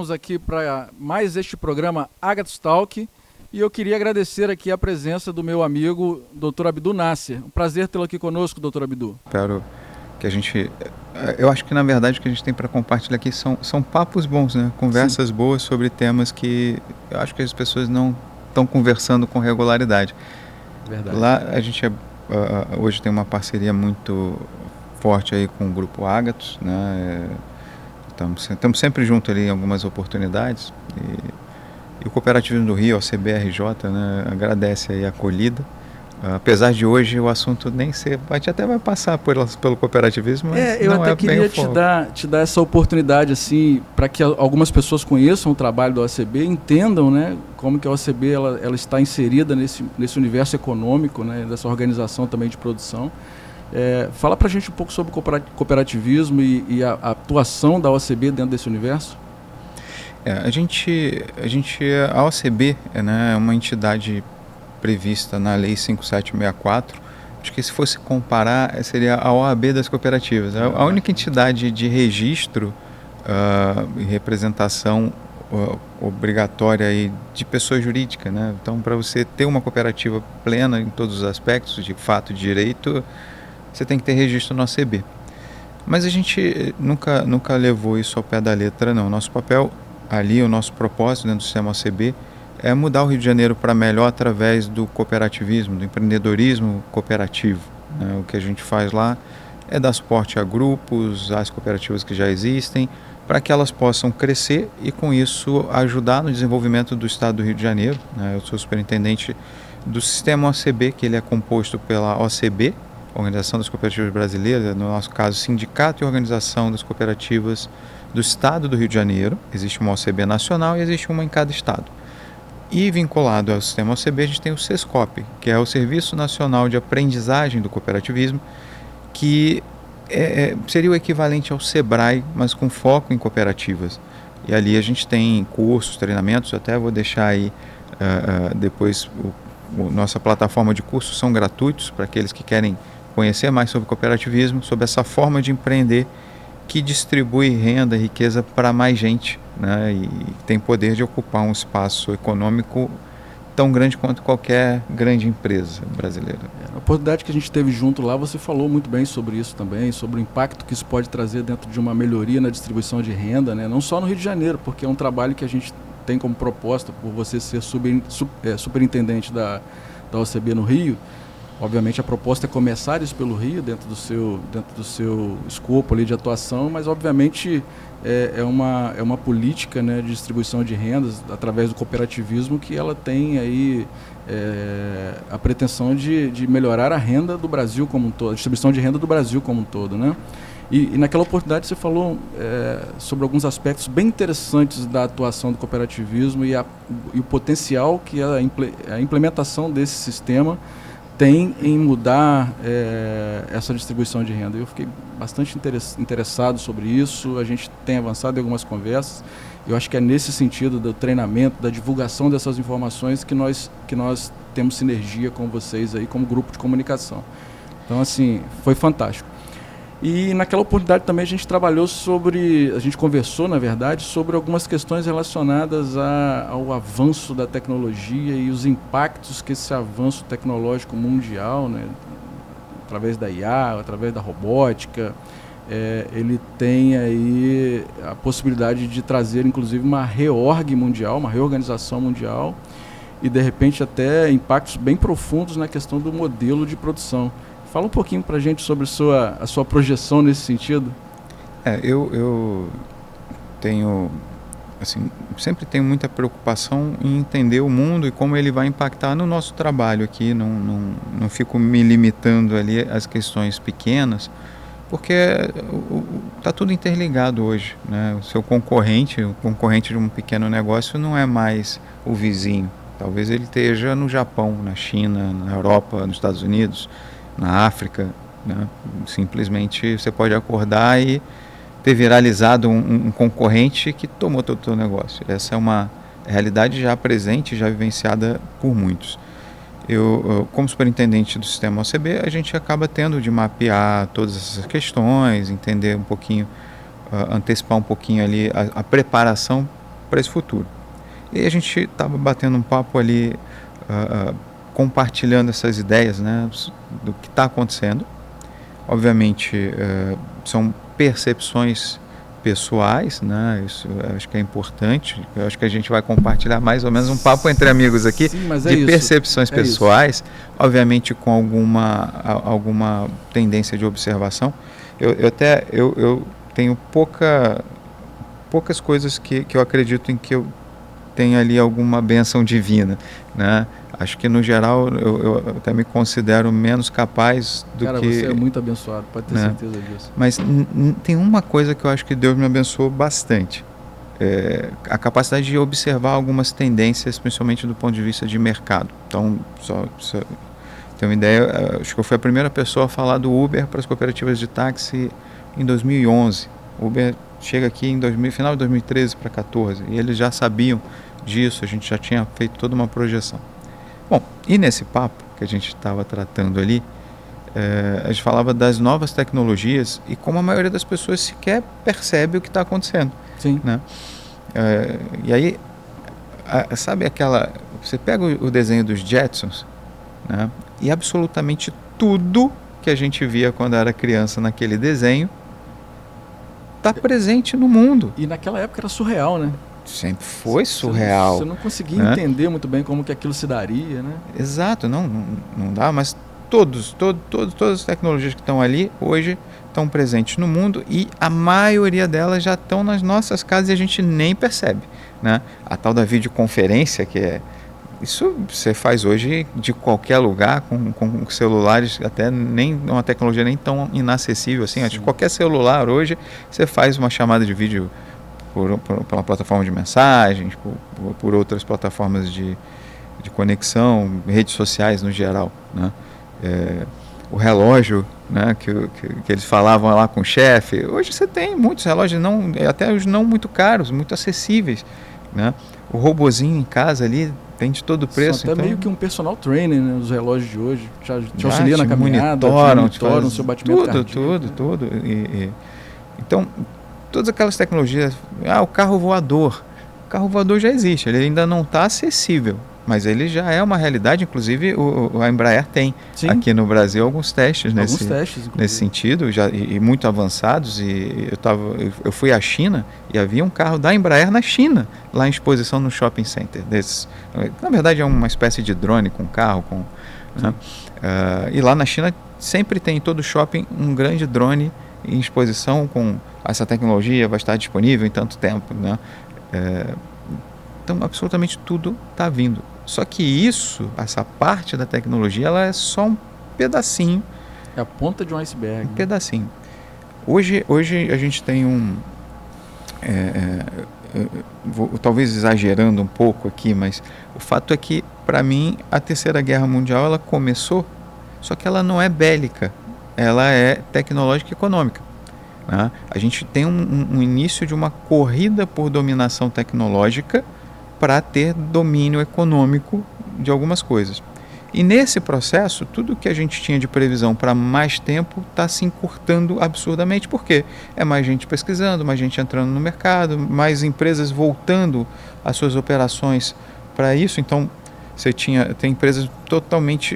estamos aqui para mais este programa Agathos Talk e eu queria agradecer aqui a presença do meu amigo Dr. Abdu Nasser. Um prazer tê-lo aqui conosco, Dr. Abdu. Espero que a gente... Eu acho que, na verdade, o que a gente tem para compartilhar aqui são papos bons, né? Conversas boas sobre temas que eu acho que as pessoas não estão conversando com regularidade. Verdade. Lá a gente hoje tem uma parceria muito forte aí com o Grupo Agathos, né? Estamos sempre juntos ali em algumas oportunidades e o Cooperativismo do Rio, a CBRJ, né, agradece aí a acolhida. Apesar de hoje o assunto nem ser... A gente até vai passar pelo cooperativismo, mas eu não até é bem queria o foco. te dar essa oportunidade assim, para que algumas pessoas conheçam o trabalho da OACB, entendam, né, como que a OACB ela está inserida nesse universo econômico, né, dessa organização também de produção. Fala para a gente um pouco sobre cooperativismo e a atuação da OACB dentro desse universo. A OACB, né, é uma entidade prevista na Lei 5764. Acho que se fosse comparar, seria a OAB das cooperativas. A única entidade de registro e representação obrigatória aí de pessoa jurídica, né? Então, para você ter uma cooperativa plena em todos os aspectos, de fato e direito, você tem que ter registro no OACB. Mas a gente nunca levou isso ao pé da letra, não. Nosso papel ali, o nosso propósito dentro do sistema OACB é mudar o Rio de Janeiro para melhor através do cooperativismo, do empreendedorismo cooperativo, né? O que a gente faz lá é dar suporte a grupos, às cooperativas que já existem, para que elas possam crescer e, com isso, ajudar no desenvolvimento do estado do Rio de Janeiro, né? Eu sou superintendente do sistema OACB, que ele é composto pela OACB, Organização das Cooperativas Brasileiras, no nosso caso, Sindicato e Organização das Cooperativas do Estado do Rio de Janeiro. Existe uma OACB nacional e existe uma em cada estado. E vinculado ao sistema OACB, a gente tem o SESCOP, que é o Serviço Nacional de Aprendizagem do Cooperativismo, que seria o equivalente ao SEBRAE, mas com foco em cooperativas. E ali a gente tem cursos, treinamentos, até vou deixar aí depois, nossa plataforma de cursos são gratuitos para aqueles que querem conhecer mais sobre cooperativismo, sobre essa forma de empreender que distribui renda e riqueza para mais gente, né, e tem poder de ocupar um espaço econômico tão grande quanto qualquer grande empresa brasileira. A oportunidade que a gente teve junto lá, você falou muito bem sobre isso também, sobre o impacto que isso pode trazer dentro de uma melhoria na distribuição de renda, né, não só no Rio de Janeiro, porque é um trabalho que a gente tem como proposta, por você ser superintendente da OACB no Rio. Obviamente a proposta é começar isso pelo Rio, dentro do seu escopo ali de atuação, mas obviamente é uma política, né, de distribuição de rendas através do cooperativismo que ela tem aí a pretensão de melhorar a renda do Brasil como um todo, a distribuição de renda do Brasil como um todo, né? E naquela oportunidade você falou sobre alguns aspectos bem interessantes da atuação do cooperativismo e o potencial que a implementação desse sistema tem em mudar essa distribuição de renda. Eu fiquei bastante interessado sobre isso, a gente tem avançado em algumas conversas. Eu acho que é nesse sentido do treinamento, da divulgação dessas informações que nós temos sinergia com vocês aí como grupo de comunicação. Então, assim, foi fantástico. E naquela oportunidade também a gente conversou, na verdade, sobre algumas questões relacionadas ao avanço da tecnologia e os impactos que esse avanço tecnológico mundial, né, através da IA, através da robótica, ele tem aí a possibilidade de trazer, inclusive, uma reorganização mundial e, de repente, até impactos bem profundos na questão do modelo de produção. Fala um pouquinho para a gente sobre a sua projeção nesse sentido. Eu tenho, assim, sempre tenho muita preocupação em entender o mundo e como ele vai impactar no nosso trabalho aqui. Não fico me limitando ali às questões pequenas, porque está tudo interligado hoje, né? O seu concorrente, o concorrente de um pequeno negócio não é mais o vizinho. Talvez ele esteja no Japão, na China, na Europa, nos Estados Unidos, na África, né? Simplesmente você pode acordar e ter viralizado um concorrente que tomou todo o teu negócio. Essa é uma realidade já presente, já vivenciada por muitos. Eu, como superintendente do sistema OACB, a gente acaba tendo de mapear todas essas questões, entender um pouquinho, antecipar um pouquinho ali a preparação para esse futuro. E aí a gente estava batendo um papo ali, compartilhando essas ideias, né, do que está acontecendo. Obviamente, são percepções pessoais, né? Isso eu acho que é importante. Eu acho que a gente vai compartilhar mais ou menos um papo entre amigos aqui. Sim, mas de isso. Percepções pessoais, obviamente com alguma tendência de observação. Eu tenho poucas coisas que eu acredito em que eu tenho ali alguma bênção divina, né? Acho que no geral eu até me considero menos capaz do Cara, que... você é muito abençoado, pode ter, né, certeza disso. Mas tem uma coisa que eu acho que Deus me abençoou bastante. A capacidade de observar algumas tendências, principalmente do ponto de vista de mercado. Então, só ter uma ideia, acho que eu fui a primeira pessoa a falar do Uber para as cooperativas de táxi em 2011. O Uber chega aqui em final de 2013 para 2014, e eles já sabiam disso, a gente já tinha feito toda uma projeção. Bom, e nesse papo que a gente estava tratando ali, a gente falava das novas tecnologias e como a maioria das pessoas sequer percebe o que está acontecendo. Sim. Né? E aí, sabe aquela... Você pega o desenho dos Jetsons, né? E absolutamente tudo que a gente via quando era criança naquele desenho está presente no mundo. E naquela época era surreal, né? Sempre foi surreal. Você não conseguia entender muito bem como que aquilo se daria, né? Exato, não dá, mas todas as tecnologias que estão ali hoje estão presentes no mundo e a maioria delas já estão nas nossas casas e a gente nem percebe, né? A tal da videoconferência, isso você faz hoje de qualquer lugar com celulares, até nem uma tecnologia nem tão inacessível assim. Acho que qualquer celular hoje você faz uma chamada de vídeo pela plataforma de mensagens, por outras plataformas de conexão, redes sociais no geral, né? O relógio, né, que eles falavam lá com o chefe, hoje você tem muitos relógios, até os não muito caros, muito acessíveis, né? O robozinho em casa ali tem de todo preço. São até meio que um personal trainer, né, os relógios de hoje, te auxilia na caminhada, monitoram o seu batimento cardíaco. Tudo. Então, todas aquelas tecnologias, o carro voador. O carro voador já existe, ele ainda não está acessível, mas ele já é uma realidade. Inclusive a Embraer tem aqui no Brasil alguns testes nesse sentido, e muito avançados. E eu fui à China e havia um carro da Embraer na China, lá em exposição no shopping center. Na verdade é uma espécie de drone com carro, né? E lá na China sempre tem em todo shopping um grande drone em exposição com essa tecnologia, vai estar disponível em tanto tempo, né? Então absolutamente tudo está vindo. Só que essa parte da tecnologia, ela é só um pedacinho. É a ponta de um iceberg. Um pedacinho. Hoje a gente tem talvez exagerando um pouco aqui, mas o fato é que, para mim, a Terceira Guerra Mundial ela começou, só que ela não é bélica, ela é tecnológica e econômica. Né? A gente tem um início de uma corrida por dominação tecnológica para ter domínio econômico de algumas coisas. E nesse processo, tudo que a gente tinha de previsão para mais tempo está se encurtando absurdamente. Por quê? É mais gente pesquisando, mais gente entrando no mercado, mais empresas voltando às suas operações para isso. Então, tem empresas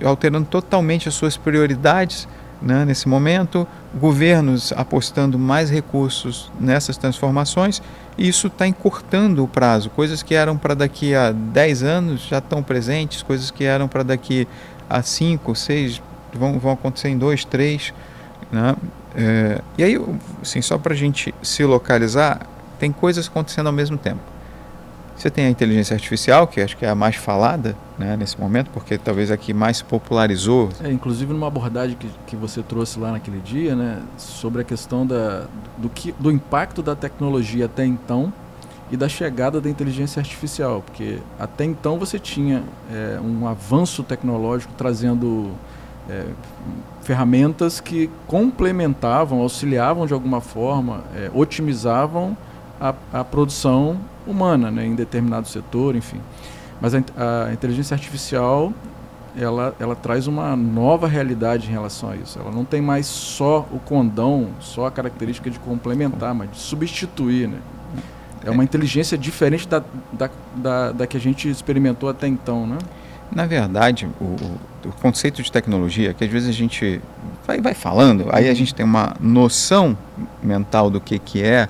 alterando totalmente as suas prioridades, né, nesse momento, governos apostando mais recursos nessas transformações, e isso está encurtando o prazo. Coisas que eram para daqui a 10 anos já estão presentes, coisas que eram para daqui a 5, 6 vão acontecer em 2, 3, né? E aí, assim, só para a gente se localizar, tem coisas acontecendo ao mesmo tempo. Você tem a inteligência artificial, que acho que é a mais falada, né, nesse momento, porque talvez a que mais se popularizou. Inclusive numa abordagem que você trouxe lá naquele dia, né, sobre a questão do impacto da tecnologia até então e da chegada da inteligência artificial, porque até então você tinha um avanço tecnológico trazendo ferramentas que complementavam, auxiliavam de alguma forma, otimizavam a produção humana, né, em determinado setor, enfim. Mas a inteligência artificial, ela traz uma nova realidade em relação a isso. Ela não tem mais só o condão, só a característica de complementar, mas de substituir, né? É uma inteligência diferente da que a gente experimentou até então, né? Na verdade, o conceito de tecnologia, que às vezes a gente vai falando, aí a gente tem uma noção mental do que é,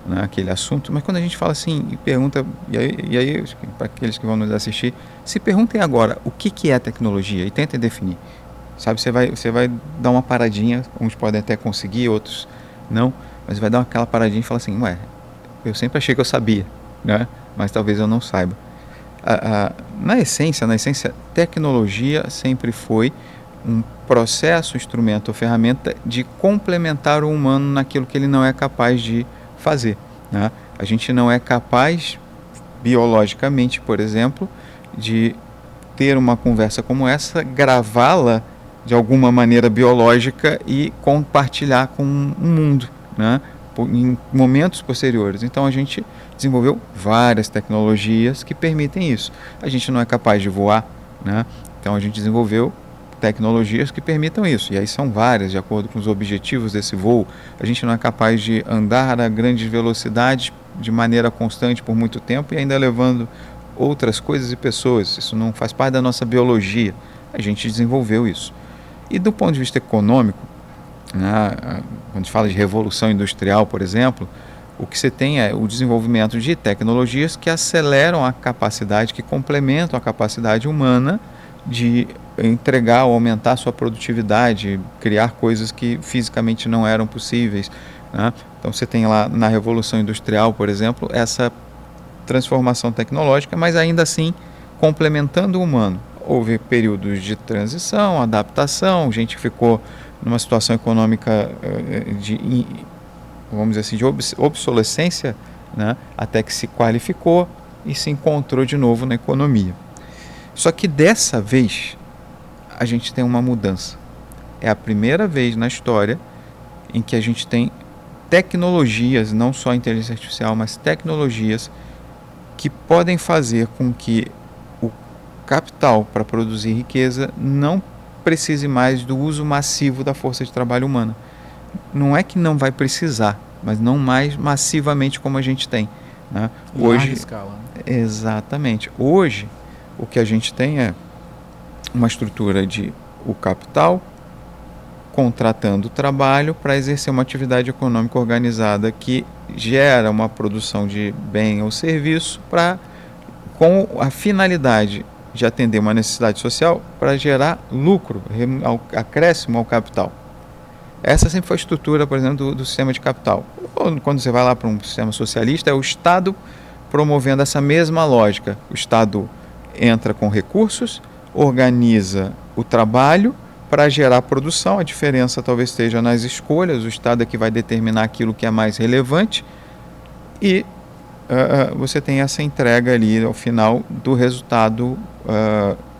né, aquele assunto, mas quando a gente fala assim e pergunta, e aí para aqueles que vão nos assistir, se perguntem agora o que é tecnologia e tentem definir. Sabe, você vai dar uma paradinha, uns podem até conseguir, outros não, mas vai dar aquela paradinha e falar assim, ué, eu sempre achei que eu sabia, né? Mas talvez eu não saiba. Na essência, tecnologia sempre foi um processo, instrumento ou ferramenta de complementar o humano naquilo que ele não é capaz de fazer, né? A gente não é capaz, biologicamente, por exemplo, de ter uma conversa como essa, gravá-la de alguma maneira biológica e compartilhar com o mundo, né? Em momentos posteriores. Então a gente desenvolveu várias tecnologias que permitem isso. A gente não é capaz de voar, né? Então a gente desenvolveu tecnologias que permitam isso. E aí são várias, de acordo com os objetivos desse voo. A gente não é capaz de andar a grandes velocidades de maneira constante por muito tempo e ainda levando outras coisas e pessoas. Isso não faz parte da nossa biologia. A gente desenvolveu isso. E do ponto de vista econômico, né, quando a gente fala de revolução industrial, por exemplo, o que você tem é o desenvolvimento de tecnologias que aceleram a capacidade, que complementam a capacidade humana de entregar ou aumentar a sua produtividade, criar coisas que fisicamente não eram possíveis, né? Então você tem lá na Revolução Industrial, por exemplo, essa transformação tecnológica, mas ainda assim complementando o humano. Houve períodos de transição, adaptação, gente ficou numa situação econômica vamos dizer assim, de obsolescência, né, até que se qualificou e se encontrou de novo na economia. Só que dessa vez a gente tem uma mudança. É a primeira vez na história em que a gente tem tecnologias, não só inteligência artificial, mas tecnologias que podem fazer com que o capital para produzir riqueza não precise mais do uso massivo da força de trabalho humana. Não é que não vai precisar, mas não mais massivamente como a gente tem, né? Hoje, larga escala, né? Exatamente. Hoje, o que a gente tem é uma estrutura de o capital contratando o trabalho para exercer uma atividade econômica organizada que gera uma produção de bem ou serviço com a finalidade de atender uma necessidade social para gerar lucro, acréscimo ao capital. Essa sempre foi a estrutura, por exemplo, do sistema de capital. Quando você vai lá para um sistema socialista, é o Estado promovendo essa mesma lógica. O Estado entra com recursos, organiza o trabalho para gerar produção. A diferença talvez esteja nas escolhas. O Estado é que vai determinar aquilo que é mais relevante e você tem essa entrega ali ao final do resultado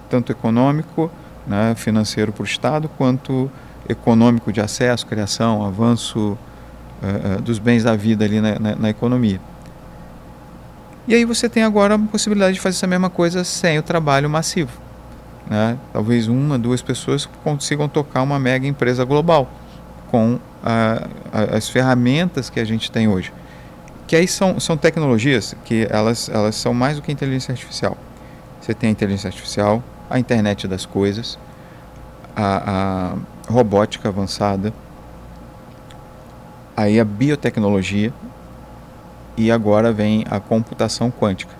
tanto econômico, né, financeiro para o Estado, quanto econômico de acesso, criação, avanço dos bens da vida ali na economia. E aí você tem agora a possibilidade de fazer essa mesma coisa sem o trabalho massivo, né? Talvez 1, 2 pessoas consigam tocar uma mega empresa global com as ferramentas que a gente tem hoje. Que aí são tecnologias que elas são mais do que inteligência artificial. Você tem a inteligência artificial, a internet das coisas, a robótica avançada, aí a biotecnologia e agora vem a computação quântica,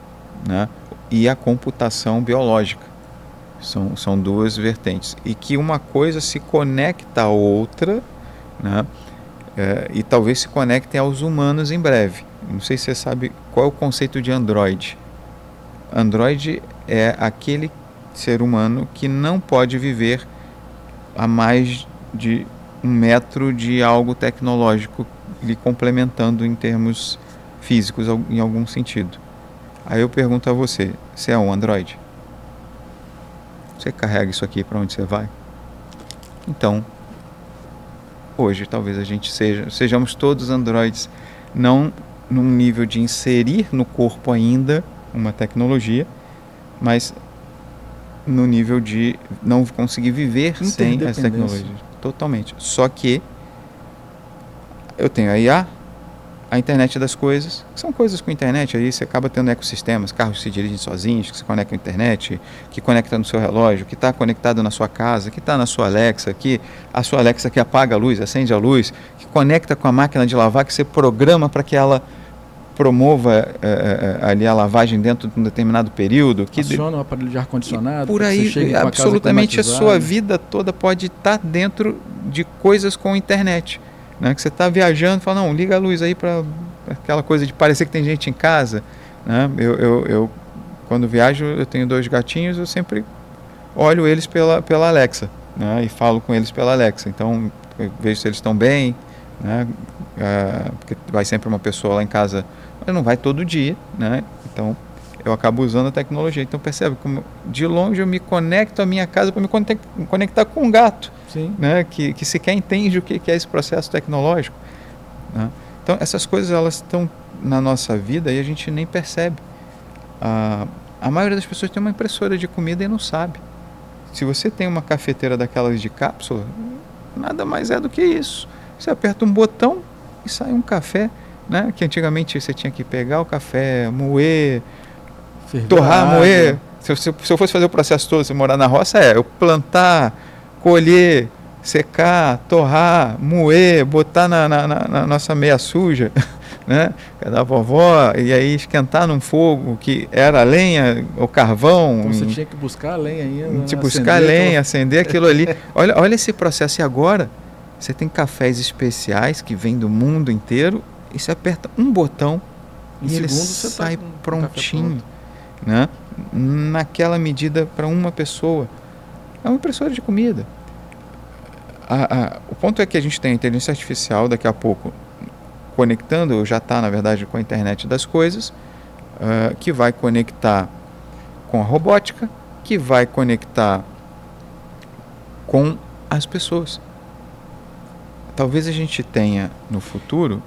né? E a computação biológica. São duas vertentes. E que uma coisa se conecta à outra, né? E talvez se conectem aos humanos em breve. Não sei se você sabe qual é o conceito de Android. Android é aquele ser humano que não pode viver a mais de 1 metro de algo tecnológico lhe complementando em termos físicos em algum sentido. Aí eu pergunto a você, você é um Android? Você carrega isso aqui para onde você vai? Então, hoje talvez a gente sejamos todos Androids, não num nível de inserir no corpo ainda uma tecnologia, mas no nível de não conseguir viver sem as tecnologias. Totalmente. Só que eu tenho a IA, a internet das coisas, que são coisas com internet, aí você acaba tendo ecossistemas, carros que se dirigem sozinhos, que se conectam à internet, que conecta no seu relógio, que está conectado na sua casa, que está na sua Alexa, que a sua Alexa que apaga a luz, acende a luz, que conecta com a máquina de lavar, que você programa para que ela promova ali a lavagem dentro de um determinado período. Que aciona o aparelho de ar-condicionado. Por aí, absolutamente a sua vida toda pode estar dentro de coisas com internet. Né, que você está viajando e fala, não, liga a luz aí para aquela coisa de parecer que tem gente em casa. Né? Eu quando viajo, eu tenho 2 gatinhos, eu sempre olho eles pela Alexa, né, e falo com eles pela Alexa. Então, eu vejo se eles estão bem, né, porque vai sempre uma pessoa lá em casa, mas não vai todo dia, né, então eu acabo usando a tecnologia. Então, percebe como de longe eu me conecto à minha casa para me conectar com um gato. Sim. Né, que sequer entende o que é esse processo tecnológico. Né? Então, essas coisas elas estão na nossa vida e a gente nem percebe. A maioria das pessoas tem uma impressora de comida e não sabe. Se você tem uma cafeteira daquelas de cápsula, nada mais é do que isso. Você aperta um botão e sai um café, né? Que antigamente você tinha que pegar o café, moer, torrar, moer. Se eu fosse fazer o processo todo, se eu morar na roça, eu plantar, colher, secar, torrar, moer, botar na nossa meia suja, né, da vovó, e aí esquentar num fogo que era lenha ou carvão. Então você tinha que buscar a lenha ainda. Buscar lenha, acender aquilo ali. Olha esse processo. E agora você tem cafés especiais que vêm do mundo inteiro e você aperta um botão e ele sai prontinho, né, naquela medida para uma pessoa. É uma impressora de comida. O ponto é que a gente tem a inteligência artificial daqui a pouco conectando, já está na verdade com a internet das coisas, que vai conectar com a robótica, que vai conectar com as pessoas. Talvez a gente tenha no futuro...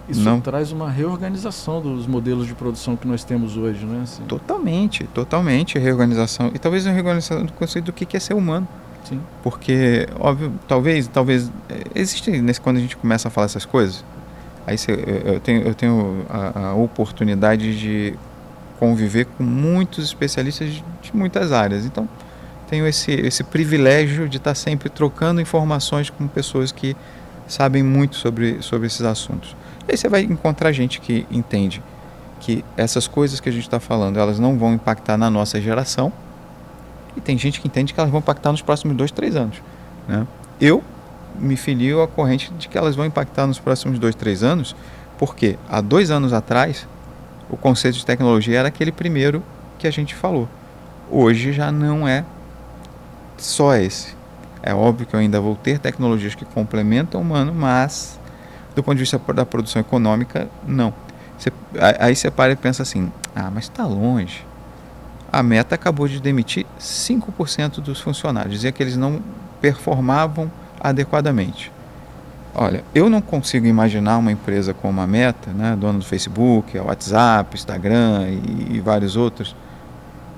Isso traz uma reorganização dos modelos de produção que nós temos hoje, né? Assim. Totalmente reorganização. E talvez uma reorganização do conceito do que é ser humano. Sim. Porque, óbvio, talvez existe, quando a gente começa a falar essas coisas, aí eu tenho a oportunidade de conviver com muitos especialistas de muitas áreas. Então, tenho esse privilégio de estar sempre trocando informações com pessoas que sabem muito sobre esses assuntos. E aí você vai encontrar gente que entende que essas coisas que a gente está falando, elas não vão impactar na nossa geração, e tem gente que entende que elas vão impactar nos próximos 2, 3 anos. Né? Eu me filio à corrente de que elas vão impactar nos próximos 2, 3 anos, porque há 2 anos atrás, o conceito de tecnologia era aquele primeiro que a gente falou. Hoje já não é só esse. É óbvio que eu ainda vou ter tecnologias que complementam o humano, mas do ponto de vista da produção econômica, não. Aí você para e pensa assim, mas está longe. A Meta acabou de demitir 5% dos funcionários, dizia que eles não performavam adequadamente. Olha, eu não consigo imaginar uma empresa como a Meta, né, dona do Facebook, WhatsApp, Instagram e vários outros,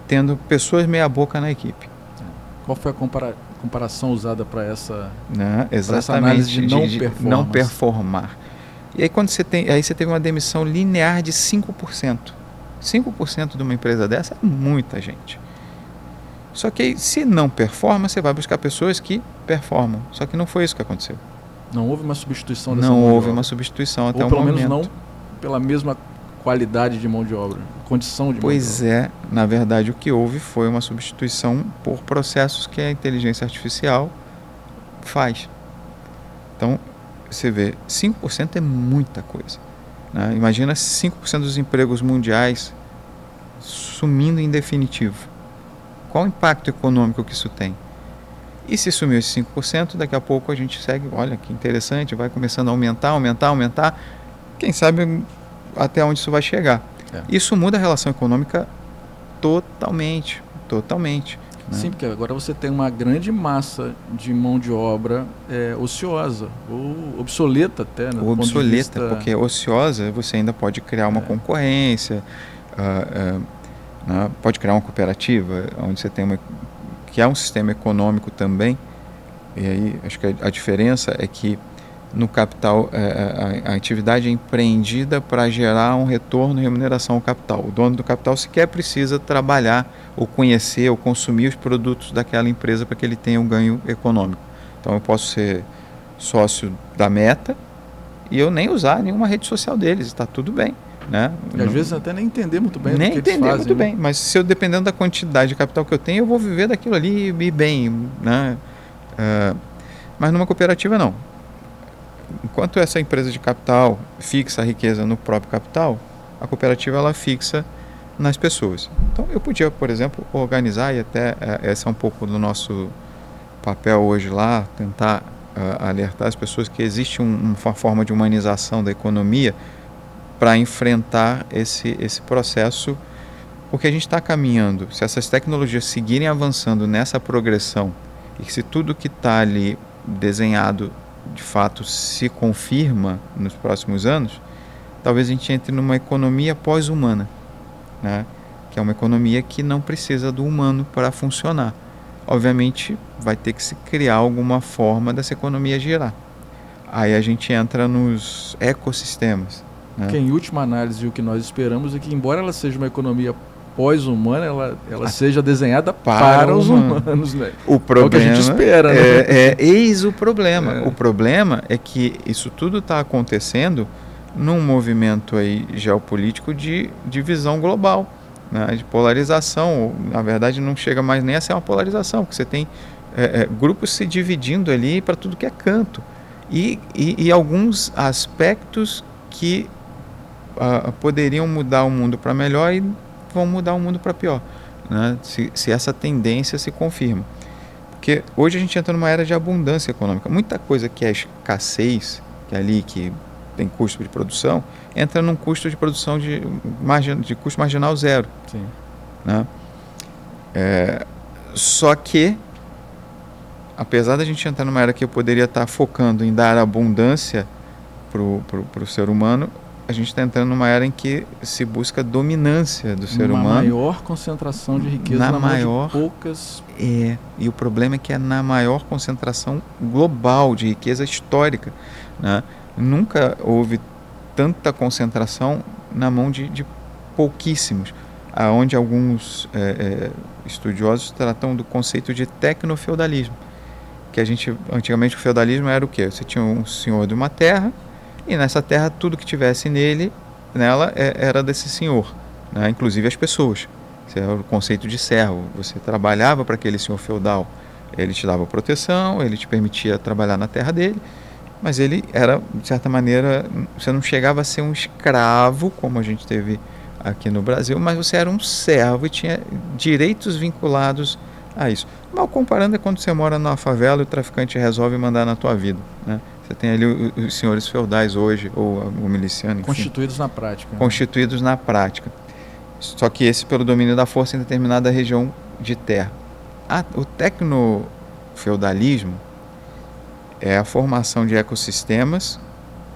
tendo pessoas meia boca na equipe. Qual foi a comparação usada para essa, essa análise de não performar? E aí quando você teve uma demissão linear de 5%. 5% de uma empresa dessa é muita gente. Só que se não performa, você vai buscar pessoas que performam. Só que não foi isso que aconteceu. Não houve uma substituição dessa mão de obra. Não houve uma substituição até o momento. Ou pelo menos não pela mesma qualidade de mão de obra, condição de mão de obra. Pois é, na verdade o que houve foi uma substituição por processos que a inteligência artificial faz. Então, você vê, 5% é muita coisa. Né? Imagina 5% dos empregos mundiais sumindo em definitivo. Qual o impacto econômico que isso tem? E se sumiu esse 5%, daqui a pouco a gente segue, olha que interessante, vai começando a aumentar. Quem sabe até onde isso vai chegar. Isso muda a relação econômica totalmente. Né? Sim, porque agora você tem uma grande massa de mão de obra ociosa, ou obsoleta até. Né, obsoleta, porque ociosa você ainda pode criar uma concorrência, né, pode criar uma cooperativa, onde você tem que é um sistema econômico também. E aí acho que a diferença é que no capital, a atividade é empreendida para gerar um retorno e remuneração ao capital. O dono do capital sequer precisa trabalhar ou conhecer ou consumir os produtos daquela empresa para que ele tenha um ganho econômico. Então eu posso ser sócio da Meta e eu nem usar nenhuma rede social deles, está tudo bem. Né? E às vezes até nem entender muito bem nem do que entender eles fazem, muito né? bem, mas se eu dependendo da quantidade de capital que eu tenho, eu vou viver daquilo ali e bem, né? Mas numa cooperativa não. Enquanto essa empresa de capital fixa a riqueza no próprio capital, a cooperativa ela fixa nas pessoas. Então eu podia, por exemplo, organizar, e até esse é um pouco do nosso papel hoje lá, tentar alertar as pessoas que existe uma forma de humanização da economia para enfrentar esse processo, porque a gente está caminhando, se essas tecnologias seguirem avançando nessa progressão, e se tudo que está ali desenhado de fato se confirma nos próximos anos, talvez a gente entre numa economia pós-humana, né? Que é uma economia que não precisa do humano para funcionar. Obviamente vai ter que se criar alguma forma dessa economia girar. Aí a gente entra nos ecossistemas. Que em última análise o que nós esperamos é que, embora ela seja uma economia pós-humana, ela seja desenhada para os humanos, né? O problema, é o que a gente espera, né? Eis o problema. O problema é que isso tudo está acontecendo num movimento aí geopolítico de divisão global, né? De polarização. Na verdade, não chega mais nem a ser uma polarização, porque você tem grupos se dividindo ali para tudo que é canto. E alguns aspectos que poderiam mudar o mundo para melhor e vão mudar o mundo para pior, né? Se essa tendência se confirma. Porque hoje a gente entra numa era de abundância econômica. Muita coisa que é escassez, que é ali que tem custo de produção, entra num custo de produção de custo marginal zero. Sim. Né? Só que, apesar da gente entrar numa era que eu poderia estar focando em dar abundância para o ser humano, a gente está entrando numa era em que se busca dominância do ser humano. Uma maior concentração de riqueza na mão de poucas... E o problema é que é na maior concentração global de riqueza histórica, né? Nunca houve tanta concentração na mão de pouquíssimos, onde alguns estudiosos tratam do conceito de tecnofeudalismo, que antigamente o feudalismo era o quê? Você tinha um senhor de uma terra, e nessa terra tudo que tivesse nela era desse senhor, né? Inclusive as pessoas. Esse era o conceito de servo. Você trabalhava para aquele senhor feudal, ele te dava proteção, ele te permitia trabalhar na terra dele, mas ele era, de certa maneira, você não chegava a ser um escravo, como a gente teve aqui no Brasil, mas você era um servo e tinha direitos vinculados a isso. Mal comparando é quando você mora numa favela e o traficante resolve mandar na tua vida, né? Você tem ali os senhores feudais hoje, ou o miliciano, enfim. Constituídos na prática. Constituídos na prática. Só que esse pelo domínio da força em determinada região de terra. O tecnofeudalismo é a formação de ecossistemas,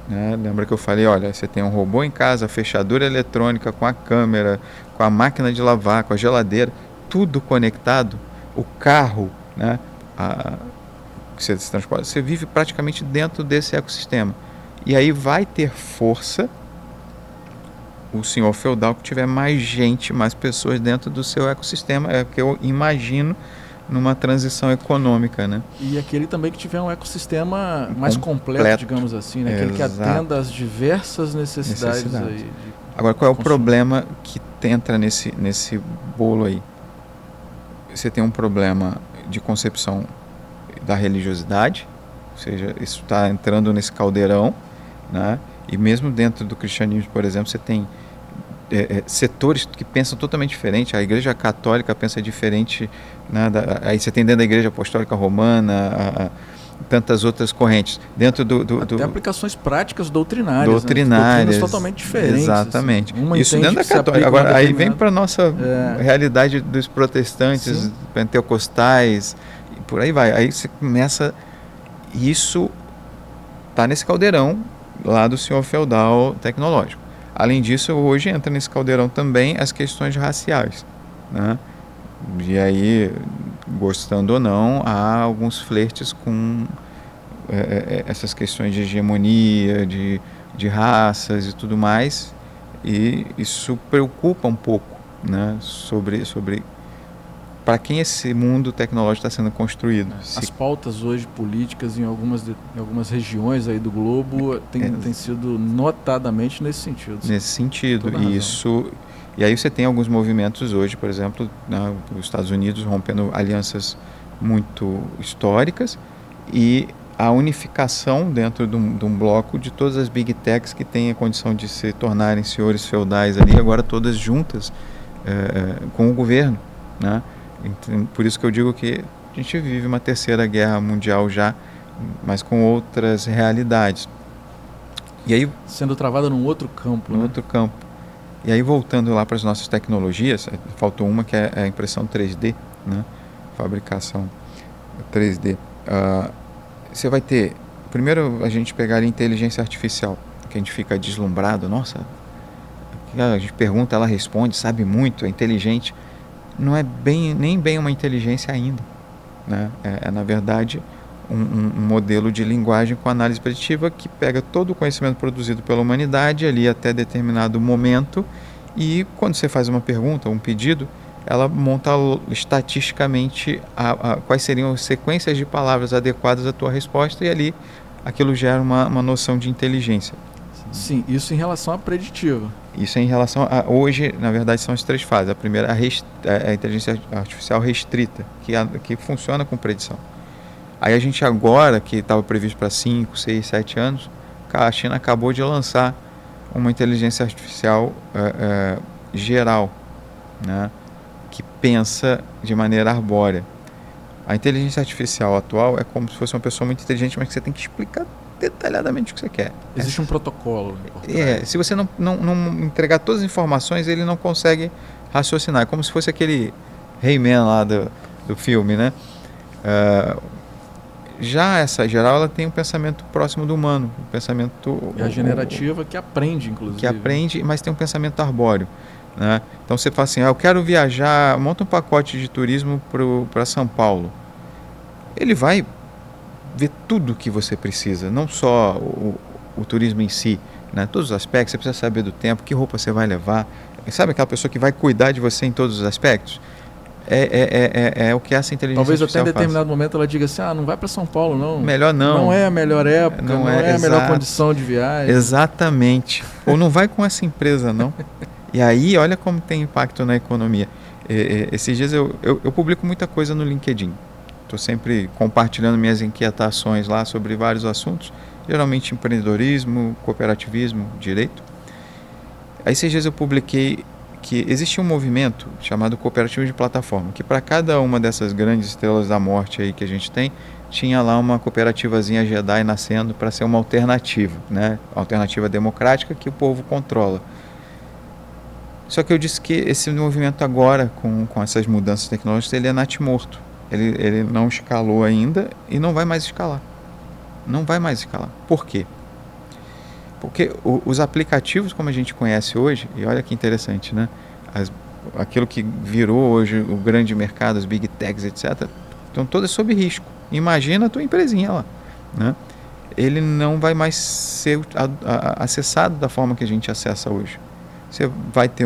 né? Lembra que eu falei, olha, você tem um robô em casa, a fechadura eletrônica com a câmera, com a máquina de lavar, com a geladeira, tudo conectado, o carro, né? Que você se transporta, você vive praticamente dentro desse ecossistema. E aí vai ter força o senhor feudal que tiver mais gente, mais pessoas dentro do seu ecossistema, é o que eu imagino numa transição econômica, né? E aquele também que tiver um ecossistema mais completo, digamos assim, né? Aquele que atenda às diversas necessidades. Aí Agora, qual é o problema que entra nesse bolo aí? Você tem um problema de concepção da religiosidade, ou seja, isso está entrando nesse caldeirão, né? E mesmo dentro do cristianismo, por exemplo, você tem setores que pensam totalmente diferente. A Igreja Católica pensa diferente, né? Aí você tem dentro da Igreja Apostólica Romana tantas outras correntes. Dentro até aplicações práticas doutrinárias, doutrinárias, né? Totalmente diferentes. Exatamente. Assim. Isso dentro da Católica. Agora, aí vem para a nossa realidade dos protestantes, sim, pentecostais, e por aí vai. Aí você começa... Isso está nesse caldeirão lá do senhor feudal tecnológico. Além disso, hoje entra nesse caldeirão também as questões raciais, né? E aí, gostando ou não, há alguns flertes com essas questões de hegemonia, de raças e tudo mais, e isso preocupa um pouco, né, sobre para quem esse mundo tecnológico está sendo construído. As pautas hoje políticas em algumas regiões aí do globo têm sido notadamente nesse sentido. Nesse sentido. E aí você tem alguns movimentos hoje, por exemplo, os Estados Unidos rompendo alianças muito históricas e a unificação dentro de um bloco de todas as big techs que têm a condição de se tornarem senhores feudais ali, agora todas juntas com o governo, né? Então, por isso que eu digo que a gente vive uma terceira guerra mundial já, mas com outras realidades. E aí, sendo travada num outro campo. Outro campo. E aí, voltando lá para as nossas tecnologias, faltou uma que é a impressão 3D, né? Fabricação 3D. Você vai ter, primeiro a gente pegar a inteligência artificial, que a gente fica deslumbrado, nossa, a gente pergunta, ela responde, sabe muito, é inteligente. Não é nem bem uma inteligência ainda, né? Na verdade, um modelo de linguagem com análise preditiva que pega todo o conhecimento produzido pela humanidade ali até determinado momento e quando você faz uma pergunta, um pedido, ela monta estatisticamente quais seriam as sequências de palavras adequadas à tua resposta e ali aquilo gera uma noção de inteligência. Sim, isso em relação à preditiva. Isso é em relação a... Hoje, na verdade, são as 3 fases. A primeira é a inteligência artificial restrita, que funciona com predição. Aí a gente agora, que estava previsto para 5, 6, 7 anos, a China acabou de lançar uma inteligência artificial geral, né, que pensa de maneira arbórea. A inteligência artificial atual é como se fosse uma pessoa muito inteligente, mas que você tem que explicar detalhadamente o que você quer. Existe um protocolo. Se você não entregar todas as informações, ele não consegue raciocinar. É como se fosse aquele He-Man lá do filme, né? Já essa geral, ela tem um pensamento próximo do humano, um pensamento... É a generativa que aprende, inclusive. Que aprende, mas tem um pensamento arbóreo, né? Então você fala assim, eu quero viajar, monta um pacote de turismo para São Paulo. Ele vai ver tudo o que você precisa, não só o turismo em si, né? Todos os aspectos, você precisa saber do tempo, que roupa você vai levar, sabe aquela pessoa que vai cuidar de você em todos os aspectos? É o que essa inteligência talvez artificial até em determinado faz. momento ela diga assim, não vai para São Paulo não. Melhor não. Não é a melhor época, não é a melhor condição de viagem. Exatamente. Ou não vai com essa empresa não. E aí, olha como tem impacto na economia. Esses dias eu publico muita coisa no LinkedIn. Estou sempre compartilhando minhas inquietações lá sobre vários assuntos, geralmente empreendedorismo, cooperativismo, direito. Aí esses dias eu publiquei que existia um movimento chamado cooperativo de plataforma, que para cada uma dessas grandes estrelas da morte aí que a gente tem, tinha lá uma cooperativazinha Jedi nascendo para ser uma alternativa, né? Alternativa democrática que o povo controla. Só que eu disse que esse movimento agora, com essas mudanças tecnológicas, ele é natimorto. Ele não escalou ainda e não vai mais escalar. Não vai mais escalar. Por quê? Porque os aplicativos como a gente conhece hoje, e olha que interessante, né? Aquilo que virou hoje o grande mercado, as big techs, etc., estão todas sob risco. Imagina a tua empresinha lá, né? Ele não vai mais ser acessado da forma que a gente acessa hoje. Você vai ter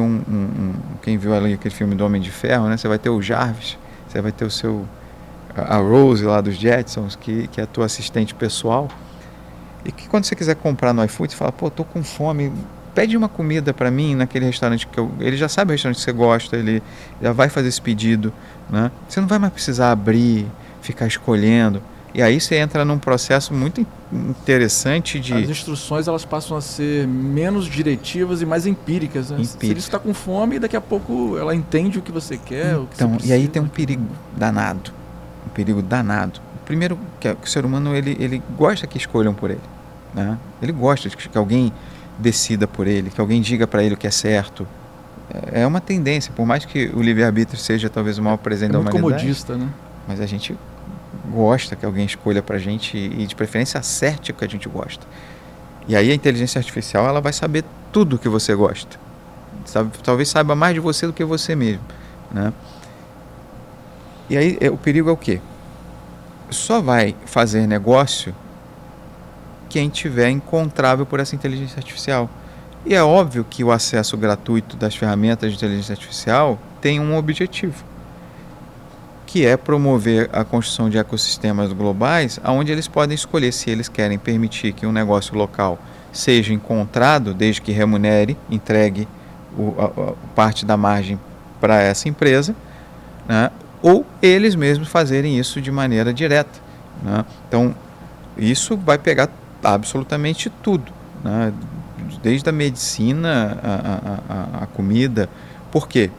quem viu ali aquele filme do Homem de Ferro, né? Você vai ter o Jarvis, você vai ter a Rose lá dos Jetsons, que é a tua assistente pessoal, e que quando você quiser comprar no iFood, você fala, tô com fome, pede uma comida para mim naquele restaurante ele já sabe o restaurante que você gosta, ele já vai fazer esse pedido, né? Você não vai mais precisar abrir, ficar escolhendo, e aí você entra num processo muito interessante de... As instruções elas passam a ser menos diretivas e mais empíricas, né? Se ele está com fome, daqui a pouco ela entende o que você quer, o que você precisa. E aí tem um perigo danado. Primeiro, que o ser humano ele gosta que escolham por ele, né? Ele gosta de que alguém decida por ele, que alguém diga para ele o que é certo. É uma tendência, por mais que o livre-arbítrio seja talvez o maior presente da humanidade. É muito comodista, né? Mas a gente gosta que alguém escolha para a gente e de preferência acerte o que a gente gosta. E aí a inteligência artificial ela vai saber tudo o que você gosta. Talvez saiba mais de você do que você mesmo, né? E aí o perigo é o quê? Só vai fazer negócio quem tiver encontrável por essa inteligência artificial. E é óbvio que o acesso gratuito das ferramentas de inteligência artificial tem um objetivo, que é promover a construção de ecossistemas globais, onde eles podem escolher se eles querem permitir que um negócio local seja encontrado, desde que remunere, entregue parte da margem para essa empresa, né? Ou eles mesmos fazerem isso de maneira direta, né? Então, isso vai pegar absolutamente tudo, né? Desde a medicina, a comida. Por quê?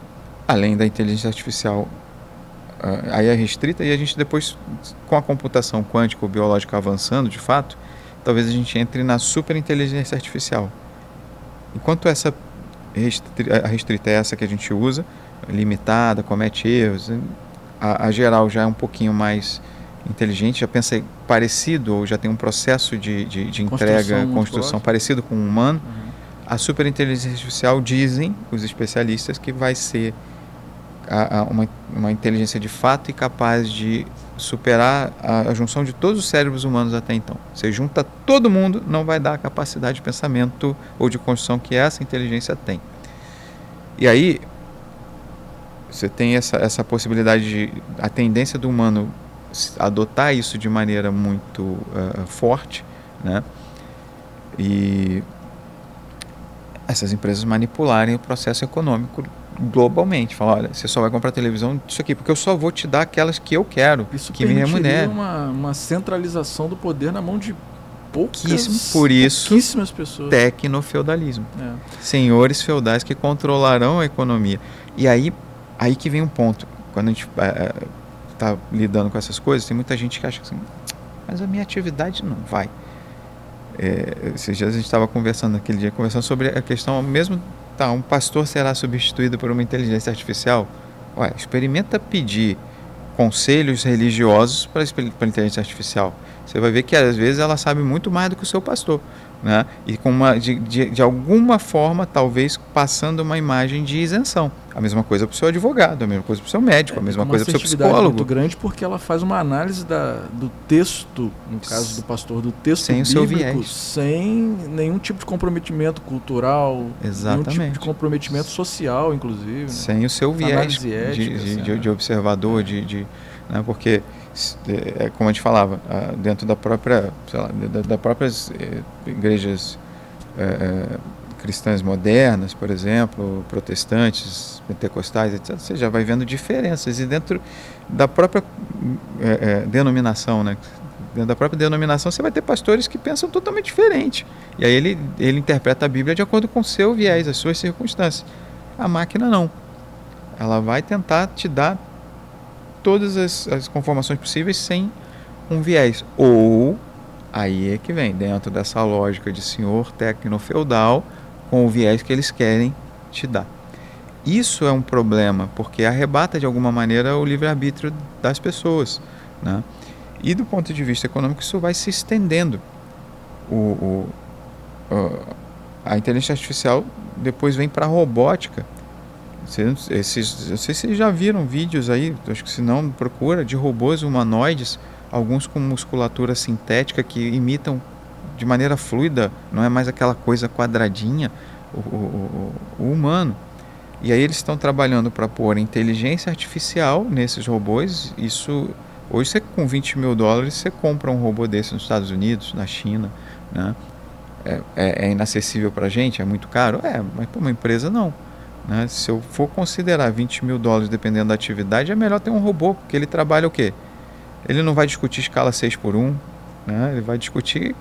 Além da inteligência artificial, aí é restrita, e a gente depois, com a computação quântica ou biológica avançando, de fato, talvez a gente entre na superinteligência artificial. Enquanto essa restrita é essa que a gente usa, limitada, comete erros, a geral já é um pouquinho mais inteligente, já pensa parecido, ou já tem um processo de entrega, construção parecido com o humano. A superinteligência artificial, dizem os especialistas, que vai ser uma inteligência de fato e capaz de superar a junção de todos os cérebros humanos até então. Você junta todo mundo, não vai dar a capacidade de pensamento ou de construção que essa inteligência tem. E aí, você tem essa possibilidade de a tendência do humano adotar isso de maneira muito forte, né? E essas empresas manipularem o processo econômico globalmente. Falar, olha, você só vai comprar televisão disso aqui, porque eu só vou te dar aquelas que eu quero, isso que me remuneram. Uma centralização do poder na mão de pouquíssimas pessoas. Tecnofeudalismo. Senhores feudais que controlarão a economia. E aí que vem um ponto. Quando a gente está lidando com essas coisas, tem muita gente que acha assim, mas a minha atividade não vai. Esses dias a gente estava conversando naquele dia, sobre a questão mesmo, um pastor será substituído por uma inteligência artificial? Ué, experimenta pedir conselhos religiosos para a inteligência artificial. Você vai ver que às vezes ela sabe muito mais do que o seu pastor, né? E com de alguma forma, talvez passando uma imagem de isenção. A mesma coisa para o seu advogado, a mesma coisa para o seu médico, a mesma coisa para o seu psicólogo. Muito grande, porque ela faz uma análise do texto, no caso do pastor, do texto sem bíblico, o seu viés, sem nenhum tipo de comprometimento cultural, exatamente, nenhum tipo de comprometimento social, inclusive, né? Sem o seu viés de observador, né? Porque, como a gente falava, dentro da própria, das próprias igrejas cristãs modernas, por exemplo, protestantes, pentecostais, etc., você já vai vendo diferenças. E dentro da própria denominação, né? Dentro da própria denominação, você vai ter pastores que pensam totalmente diferente. E aí ele interpreta a Bíblia de acordo com o seu viés, as suas circunstâncias. A máquina não. Ela vai tentar te dar todas as conformações possíveis sem um viés. Ou, aí é que vem, dentro dessa lógica de senhor tecnofeudal, com o viés que eles querem te dar. Isso é um problema, porque arrebata de alguma maneira o livre-arbítrio das pessoas, né? E do ponto de vista econômico, isso vai se estendendo. A inteligência artificial depois vem para a robótica. Não sei se vocês já viram vídeos aí, acho que se não, procura, de robôs humanoides, alguns com musculatura sintética que imitam de maneira fluida, não é mais aquela coisa quadradinha, o humano. E aí eles estão trabalhando para pôr inteligência artificial nesses robôs. Isso, hoje você, com $20 mil, você compra um robô desse nos Estados Unidos, na China, né? É inacessível para a gente, é muito caro? Mas para uma empresa não, né? Se eu for considerar $20 mil dependendo da atividade, é melhor ter um robô, porque ele trabalha o quê? Ele não vai discutir escala 6x1, né? Ele vai discutir,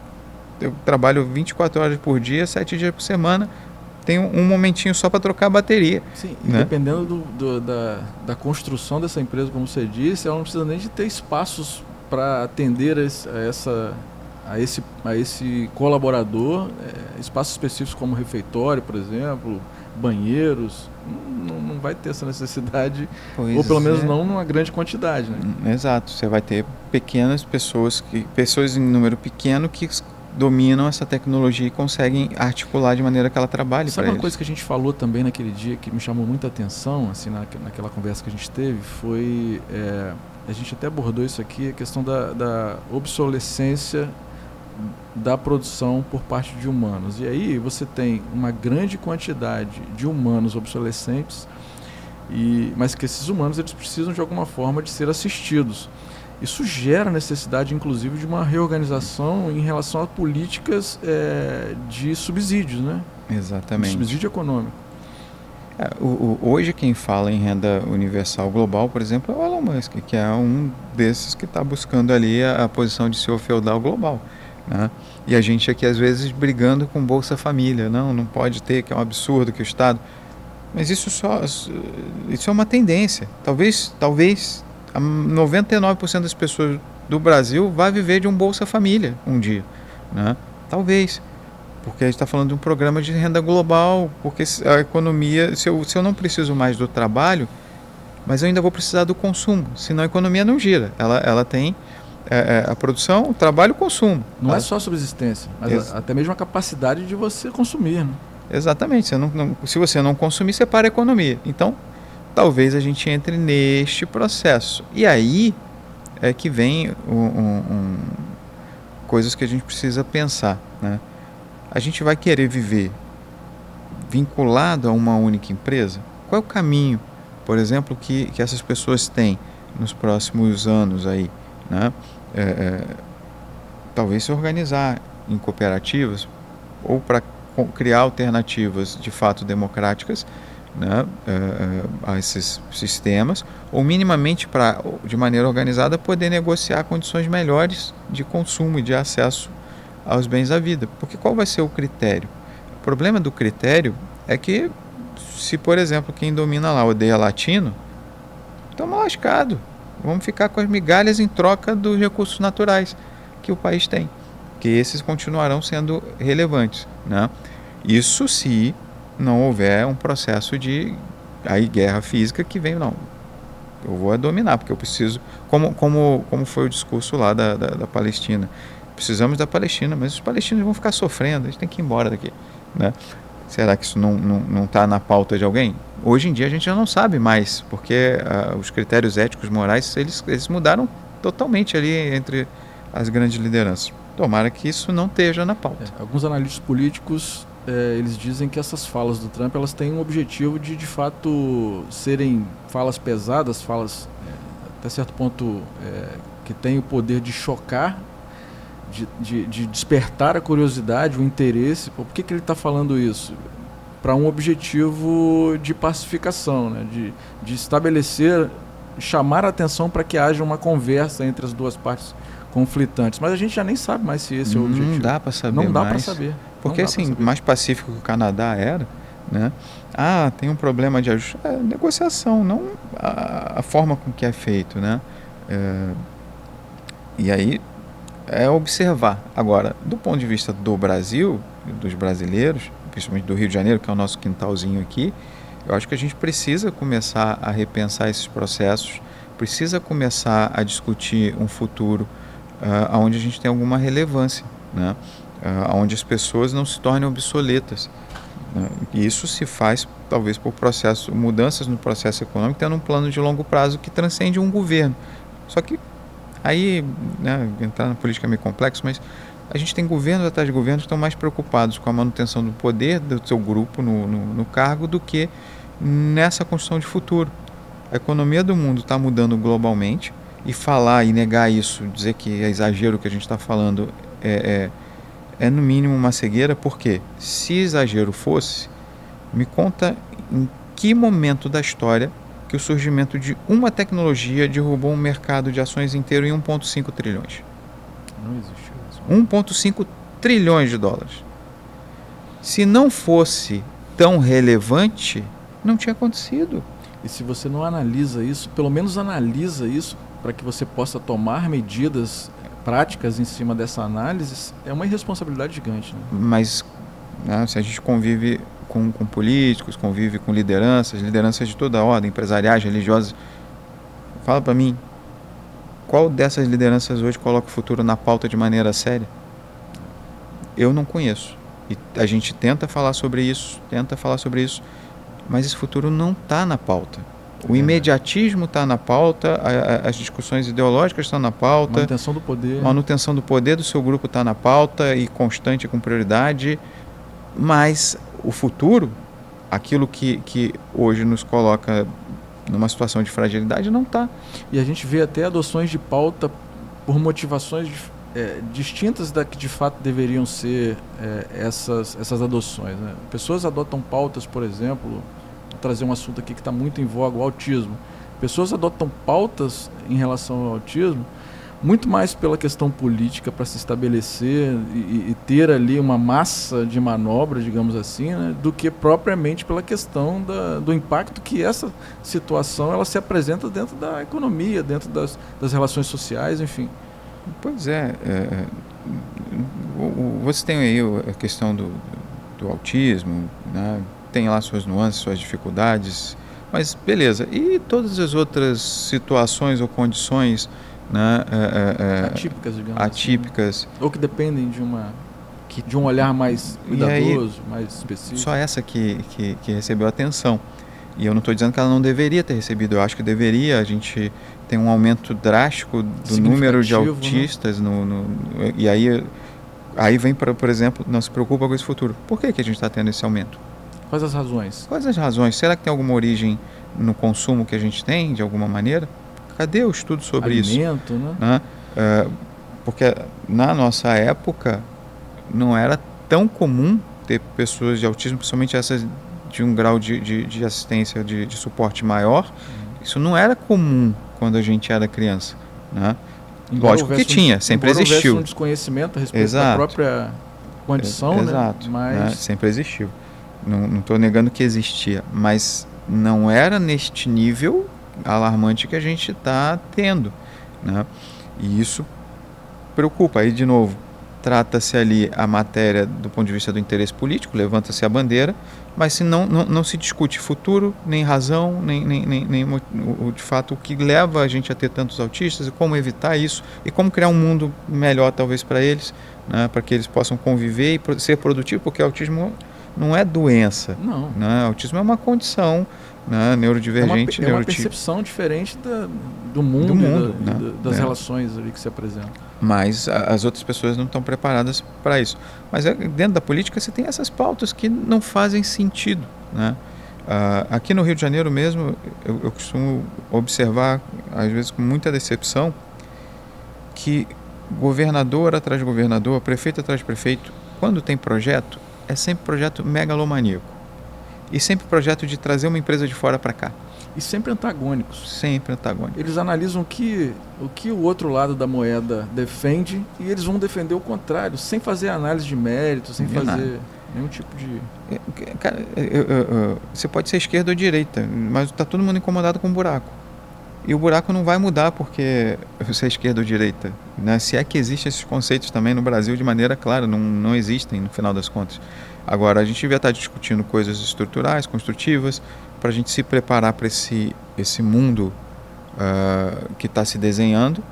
eu trabalho 24 horas por dia, 7 dias por semana, tem um momentinho só para trocar a bateria. Sim, né? Dependendo da construção dessa empresa, como você disse, ela não precisa nem de ter espaços para atender a esse colaborador, espaços específicos como refeitório, por exemplo, banheiros, não vai ter essa necessidade, ou pelo menos não numa grande quantidade, né? Exato, você vai ter pequenas pessoas em número pequeno que dominam essa tecnologia e conseguem articular de maneira que ela trabalhe para eles. Sabe uma coisa que a gente falou também naquele dia que me chamou muita atenção, assim, naquela conversa que a gente teve, foi, a gente até abordou isso aqui, a questão da obsolescência da produção por parte de humanos. E aí você tem uma grande quantidade de humanos obsolescentes, mas que esses humanos eles precisam de alguma forma de ser assistidos. Isso gera necessidade, inclusive, de uma reorganização em relação a políticas de subsídios, né? Exatamente. De subsídio econômico. Hoje quem fala em renda universal global, por exemplo, é o Elon Musk, que é um desses que está buscando ali a posição de senhor feudal global, né? E a gente aqui às vezes brigando com Bolsa Família, não pode ter, que é um absurdo que o Estado... Mas isso é uma tendência. Talvez 99% das pessoas do Brasil vá viver de um Bolsa Família um dia, né? Talvez. Porque a gente está falando de um programa de renda global, porque a economia, se eu não preciso mais do trabalho, mas eu ainda vou precisar do consumo, senão a economia não gira. Ela tem a produção, o trabalho e o consumo. Não é só a subsistência, mas até mesmo a capacidade de você consumir, né? Exatamente. Se você não consumir, você para a economia. Então, talvez a gente entre neste processo. E aí é que vem coisas que a gente precisa pensar, né? A gente vai querer viver vinculado a uma única empresa? Qual é o caminho, por exemplo, que essas pessoas têm nos próximos anos aí, né? Talvez se organizar em cooperativas ou para criar alternativas de fato democráticas, né, a esses sistemas, ou minimamente para, de maneira organizada, poder negociar condições melhores de consumo e de acesso aos bens da vida. Porque qual vai ser o critério? O problema do critério é que, se por exemplo quem domina lá odeia latino, estamos lascados. Vamos ficar com as migalhas em troca dos recursos naturais que o país tem, que esses continuarão sendo relevantes, né? Isso se não houver um processo de guerra física que vem, não, eu vou dominar, porque eu preciso, como foi o discurso lá da Palestina, precisamos da Palestina, mas os palestinos vão ficar sofrendo, a gente tem que ir embora daqui, né? Será que isso não está na pauta de alguém? Hoje em dia a gente já não sabe mais, porque os critérios éticos, morais, eles mudaram totalmente ali entre as grandes lideranças. Tomara que isso não esteja na pauta. Alguns analistas políticos, eles dizem que essas falas do Trump, elas têm um objetivo de fato, serem falas pesadas, falas, até certo ponto, que têm o poder de chocar, de despertar a curiosidade, o interesse. Por que ele está falando isso? Para um objetivo de pacificação, né? de estabelecer, chamar a atenção para que haja uma conversa entre as duas partes conflitantes. Mas a gente já nem sabe mais se esse é o objetivo. Não dá para saber. Não dá para saber. Porque assim, mais pacífico que o Canadá era, né? Tem um problema de ajuste. Negociação, não a forma com que é feito, né? E aí observar. Agora, do ponto de vista do Brasil, dos brasileiros, principalmente do Rio de Janeiro, que é o nosso quintalzinho aqui, eu acho que a gente precisa começar a repensar esses processos, precisa começar a discutir um futuro onde a gente tem alguma relevância, né? Onde as pessoas não se tornem obsoletas, né? E isso se faz, talvez, por mudanças no processo econômico, tendo um plano de longo prazo que transcende um governo. Só que aí, né, entrar na política é meio complexo, mas a gente tem governos atrás de governos que estão mais preocupados com a manutenção do poder do seu grupo no cargo do que nessa construção de futuro. A economia do mundo está mudando globalmente, e falar e negar isso, dizer que é exagero o que a gente está falando, é no mínimo uma cegueira, porque se exagero fosse, me conta em que momento da história que o surgimento de uma tecnologia derrubou um mercado de ações inteiro em 1,5 trilhões. Não existe isso. 1,5 trilhões de dólares. Se não fosse tão relevante, não tinha acontecido. E se você não analisa isso, pelo menos analisa isso, para que você possa tomar medidas práticas em cima dessa análise, é uma irresponsabilidade gigante, né? Mas, né, se a gente convive com políticos, convive com lideranças de toda a ordem, empresariais, religiosas, fala para mim, qual dessas lideranças hoje coloca o futuro na pauta de maneira séria? Eu não conheço. E a gente tenta falar sobre isso, mas esse futuro não está na pauta. O imediatismo está na pauta, as discussões ideológicas estão na pauta. Manutenção do poder. Manutenção do poder do seu grupo está na pauta e constante com prioridade. Mas o futuro, aquilo que hoje nos coloca numa situação de fragilidade, não está. E a gente vê até adoções de pauta por motivações distintas da que de fato deveriam ser essas adoções, né? Pessoas adotam pautas, por exemplo, vou trazer um assunto aqui que está muito em voga, o autismo. Pessoas adotam pautas em relação ao autismo muito mais pela questão política para se estabelecer e ter ali uma massa de manobra, digamos assim, né, do que propriamente pela questão do impacto que essa situação ela se apresenta dentro da economia, dentro das relações sociais, enfim. Pois é. Você tem aí a questão do autismo, né? Tem lá suas nuances, suas dificuldades, mas beleza. E todas as outras situações ou condições, né, atípicas, digamos atípicas, assim, ou que dependem de um olhar mais cuidadoso, mais específico. Só essa que recebeu atenção. E eu não estou dizendo que ela não deveria ter recebido, eu acho que deveria. A gente tem um aumento drástico do número de autistas, né? E aí vem, por exemplo, não se preocupa com esse futuro. Por que a gente está tendo esse aumento? Quais as razões? Quais as razões? Será que tem alguma origem no consumo que a gente tem, de alguma maneira? Cadê o estudo sobre alimento, isso? Né? Porque na nossa época não era tão comum ter pessoas de autismo, principalmente essas de um grau de assistência, de suporte maior. Isso não era comum quando a gente era criança, né? Lógico que tinha, sempre existiu. Houvesse um desconhecimento a respeito da própria condição, exato, né? Mas... né? Sempre existiu. Não estou negando que existia, mas não era neste nível alarmante que a gente está tendo, né? E isso preocupa. Aí, de novo, trata-se ali a matéria do ponto de vista do interesse político, levanta-se a bandeira, mas se não se discute futuro, nem razão, nem de fato o que leva a gente a ter tantos autistas e como evitar isso e como criar um mundo melhor talvez para eles, né, para que eles possam conviver e ser produtivos, porque autismo não é doença, não. Né? Autismo é uma condição, né, neurodivergente. É uma percepção diferente do mundo né? das relações ali que se apresentam. Mas as outras pessoas não estão preparadas para isso. Mas dentro da política você tem essas pautas que não fazem sentido, né? Aqui no Rio de Janeiro mesmo, eu costumo observar, às vezes com muita decepção, que governador atrás de governador, prefeito atrás de prefeito, quando tem projeto, é sempre projeto megalomaníaco. E sempre projeto de trazer uma empresa de fora para cá. E sempre antagônicos. Sempre antagônicos. Eles analisam o que o outro lado da moeda defende e eles vão defender o contrário, sem fazer análise de mérito, sem fazer nenhum tipo de... Cara, você pode ser esquerda ou direita, mas está todo mundo incomodado com o buraco. E o buraco não vai mudar porque você é esquerda ou direita, né? Se é que existem esses conceitos também no Brasil de maneira clara, não existem no final das contas. Agora, a gente devia estar discutindo coisas estruturais, construtivas, para a gente se preparar para esse mundo que está se desenhando,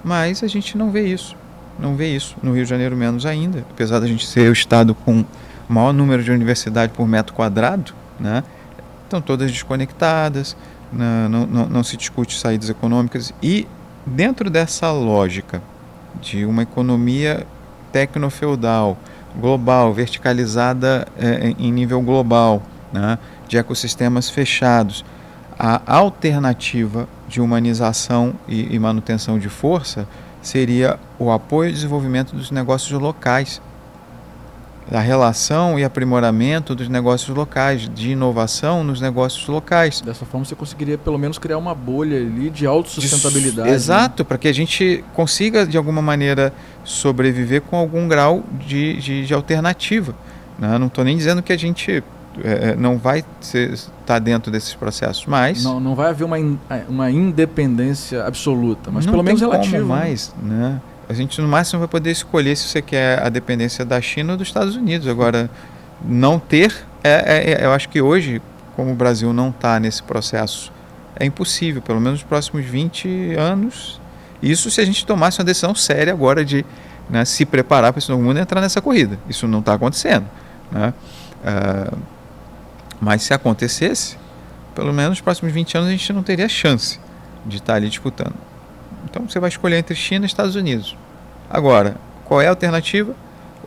mas a gente não vê isso. Não vê isso. No Rio de Janeiro menos ainda, apesar da gente ser o estado com o maior número de universidade por metro quadrado, né? Estão todas desconectadas, não se discute saídas econômicas e dentro dessa lógica de uma economia tecnofeudal, global, verticalizada em nível global, né, de ecossistemas fechados, a alternativa de humanização e manutenção de força seria o apoio e desenvolvimento dos negócios locais, a relação e aprimoramento dos negócios locais, de inovação nos negócios locais. Dessa forma você conseguiria pelo menos criar uma bolha ali de autossustentabilidade. Exato, né? Para que a gente consiga de alguma maneira sobreviver com algum grau de alternativa, né? Não estou nem dizendo que a gente não vai estar dentro desses processos, mas... Não vai haver uma independência absoluta, mas pelo menos relativa. Não mais, né? A gente no máximo vai poder escolher se você quer a dependência da China ou dos Estados Unidos. Agora, não ter, eu acho que hoje, como o Brasil não está nesse processo, é impossível, pelo menos nos próximos 20 anos. Isso se a gente tomasse uma decisão séria agora de, né, se preparar para esse novo mundo e entrar nessa corrida. Isso não está acontecendo, né? Mas se acontecesse, pelo menos nos próximos 20 anos a gente não teria chance de estar ali disputando. Então você vai escolher entre China e Estados Unidos. Agora, qual é a alternativa?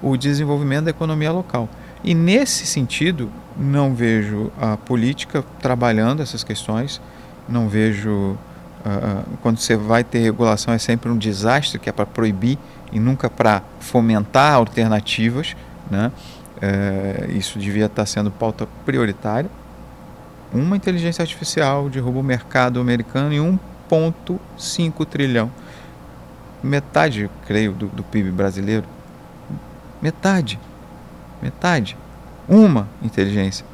O desenvolvimento da economia local. E nesse sentido, não vejo a política trabalhando essas questões, não vejo... quando você vai ter regulação é sempre um desastre, que é para proibir e nunca para fomentar alternativas, né? Isso devia estar sendo pauta prioritária. Uma inteligência artificial derruba o mercado americano em 1,5 trilhão. Metade, creio, do PIB brasileiro. Metade. Uma inteligência.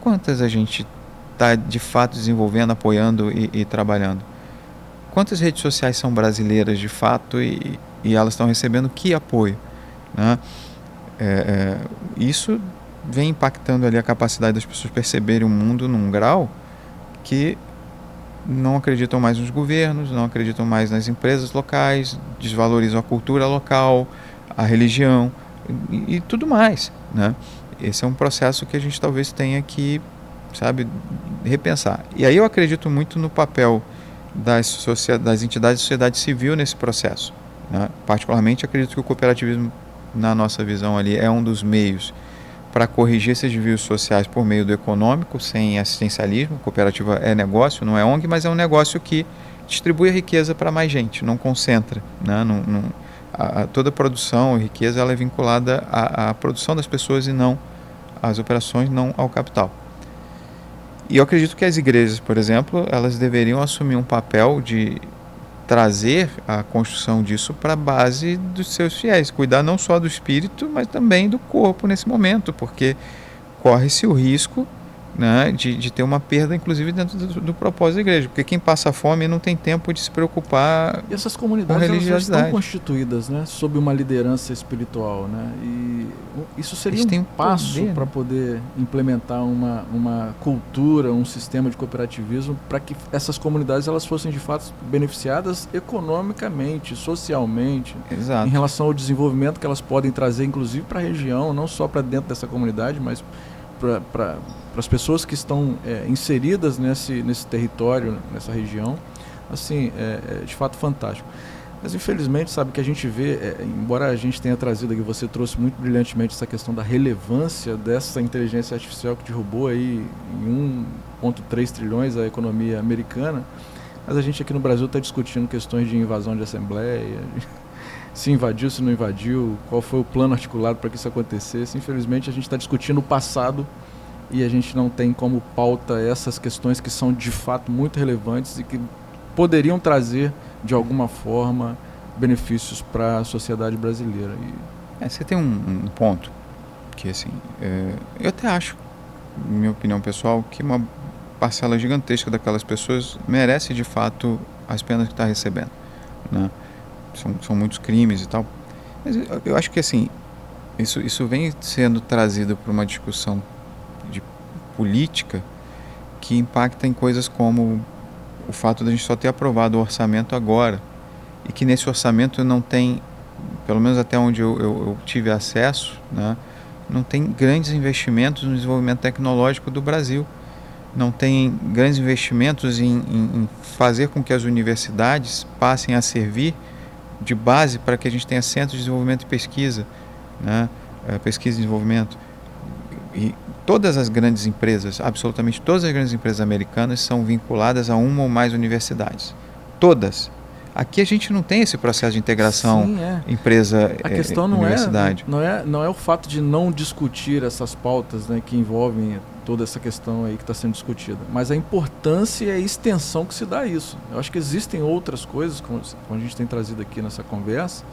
Quantas a gente está de fato desenvolvendo, apoiando e trabalhando? Quantas redes sociais são brasileiras de fato e elas estão recebendo que apoio, né? Isso vem impactando ali a capacidade das pessoas perceberem o mundo num grau que não acreditam mais nos governos, não acreditam mais nas empresas locais, desvalorizam a cultura local, a religião e tudo mais, né? Esse é um processo que a gente talvez tenha que, sabe, repensar. E aí eu acredito muito no papel das entidades de sociedade civil nesse processo, né? Particularmente acredito que o cooperativismo, na nossa visão ali, é um dos meios para corrigir esses desvios sociais por meio do econômico, sem assistencialismo. Cooperativa é negócio, não é ONG, mas é um negócio que distribui a riqueza para mais gente, não concentra, né? Toda produção e riqueza ela é vinculada à produção das pessoas e não às operações, não ao capital. E eu acredito que as igrejas, por exemplo, elas deveriam assumir um papel de trazer a construção disso para a base dos seus fiéis, cuidar não só do espírito, mas também do corpo nesse momento, porque corre-se o risco, né, de ter uma perda, inclusive, dentro do propósito da igreja, porque quem passa fome não tem tempo de se preocupar. E essas comunidades elas já estão constituídas, né, sob uma liderança espiritual, né, e isso seria um passo para poder implementar uma cultura, um sistema de cooperativismo para que essas comunidades elas fossem de fato beneficiadas economicamente, socialmente. Exato. Em relação ao desenvolvimento que elas podem trazer, inclusive para a região, não só para dentro dessa comunidade, mas para as pessoas que estão inseridas nesse território, nessa região. Assim, é de fato fantástico. Mas infelizmente, sabe, que a gente vê, embora a gente tenha trazido aqui, você trouxe muito brilhantemente essa questão da relevância dessa inteligência artificial que derrubou aí em 1,3 trilhões a economia americana, mas a gente aqui no Brasil está discutindo questões de invasão de assembleia, se invadiu, se não invadiu, qual foi o plano articulado para que isso acontecesse. Infelizmente a gente está discutindo o passado e a gente não tem como pauta essas questões que são de fato muito relevantes e que poderiam trazer de alguma forma benefícios para a sociedade brasileira. Você tem um ponto que assim, eu até acho, minha opinião pessoal, que uma parcela gigantesca daquelas pessoas merece de fato as penas que está recebendo, né? São muitos crimes e tal, mas eu acho que assim, isso vem sendo trazido para uma discussão de política que impacta em coisas como o fato de a gente só ter aprovado o orçamento agora e que nesse orçamento não tem, pelo menos até onde eu tive acesso, né, não tem grandes investimentos no desenvolvimento tecnológico do Brasil, não tem grandes investimentos em fazer com que as universidades passem a servir de base para que a gente tenha centros de desenvolvimento e pesquisa, né? Pesquisa e desenvolvimento. E todas as grandes empresas, absolutamente todas as grandes empresas americanas são vinculadas a uma ou mais universidades. Todas. Aqui a gente não tem esse processo de integração. Sim, empresa a questão universidade. Não é o fato de não discutir essas pautas, né, que envolvem toda essa questão aí que está sendo discutida, mas a importância e a extensão que se dá a isso. Eu acho que existem outras coisas, como a gente tem trazido aqui nessa conversa,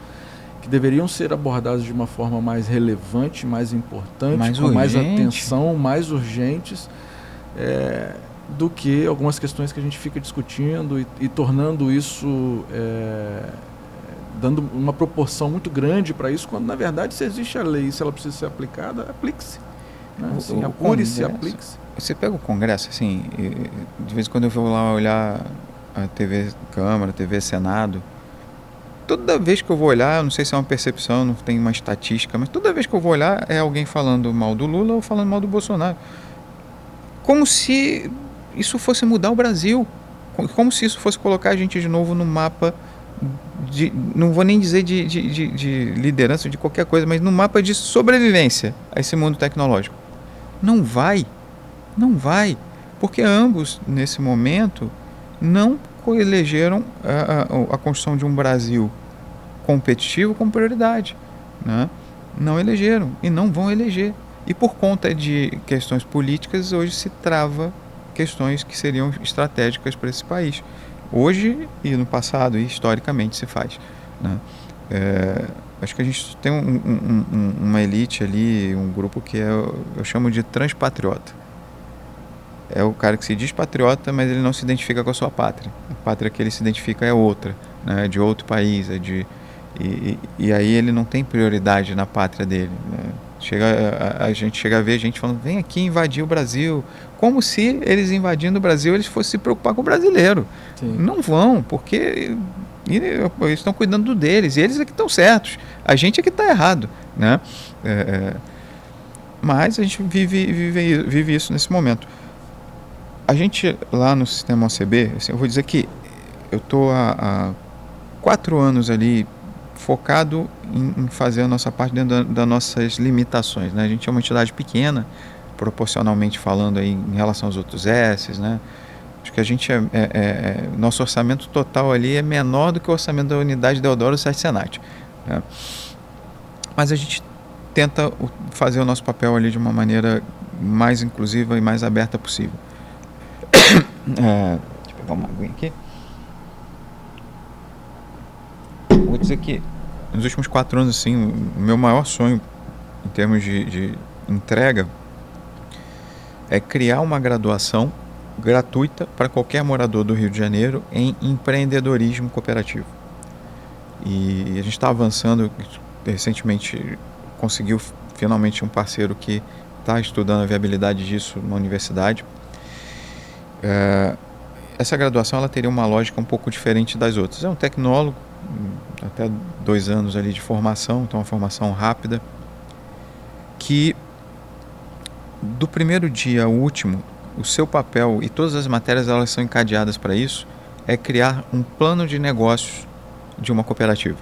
que deveriam ser abordadas de uma forma mais relevante, mais importante, com mais atenção, mais urgentes, do que algumas questões que a gente fica discutindo e tornando isso, dando uma proporção muito grande para isso, quando na verdade se existe a lei, se ela precisa ser aplicada, aplique-se. Assim, apure-se, aplique-se. Você pega o Congresso, assim, de vez em quando eu vou lá olhar a TV Câmara, TV Senado, toda vez que eu vou olhar, eu não sei se é uma percepção, não tem uma estatística, mas toda vez que eu vou olhar é alguém falando mal do Lula ou falando mal do Bolsonaro. Como se isso fosse mudar o Brasil, como se isso fosse colocar a gente de novo no mapa não vou nem dizer de liderança, de qualquer coisa, mas no mapa de sobrevivência a esse mundo tecnológico. Não vai, porque ambos, nesse momento, não coelegeram a construção de um Brasil competitivo como prioridade, né? Não elegeram e não vão eleger. E por conta de questões políticas, hoje se trava questões que seriam estratégicas para esse país. Hoje e no passado, e historicamente se faz, né? Acho que a gente tem uma elite ali, um grupo que eu chamo de transpatriota. É o cara que se diz patriota, mas ele não se identifica com a sua pátria. A pátria que ele se identifica é outra, né? É de outro país, e aí ele não tem prioridade na pátria dele, né? A gente chega a ver gente falando, vem aqui invadir o Brasil, como se eles invadindo o Brasil eles fossem se preocupar com o brasileiro. Sim. Não vão, porque eles estão cuidando deles, e eles é que estão certos, a gente é que está errado, né? Mas a gente vive isso nesse momento. A gente lá no sistema OCB, assim, eu vou dizer que eu estou há 4 anos ali focado em fazer a nossa parte dentro das nossas limitações, né? A gente é uma entidade pequena, proporcionalmente falando aí em relação aos outros S's, né? Acho que a gente nosso orçamento total ali é menor do que o orçamento da unidade Deodoro Sete Senat, né? Mas a gente tenta fazer o nosso papel ali de uma maneira mais inclusiva e mais aberta possível. Deixa eu pegar uma aguinha aqui. Vou dizer que nos últimos 4 anos, assim, o meu maior sonho em termos de entrega é criar uma graduação gratuita para qualquer morador do Rio de Janeiro em empreendedorismo cooperativo. E a gente está avançando, recentemente conseguiu finalmente um parceiro que está estudando a viabilidade disso na universidade. Essa graduação ela teria uma lógica um pouco diferente das outras. É um tecnólogo, até 2 anos ali de formação, então uma formação rápida, que do primeiro dia ao último, o seu papel e todas as matérias elas são encadeadas para isso, é criar um plano de negócios de uma cooperativa,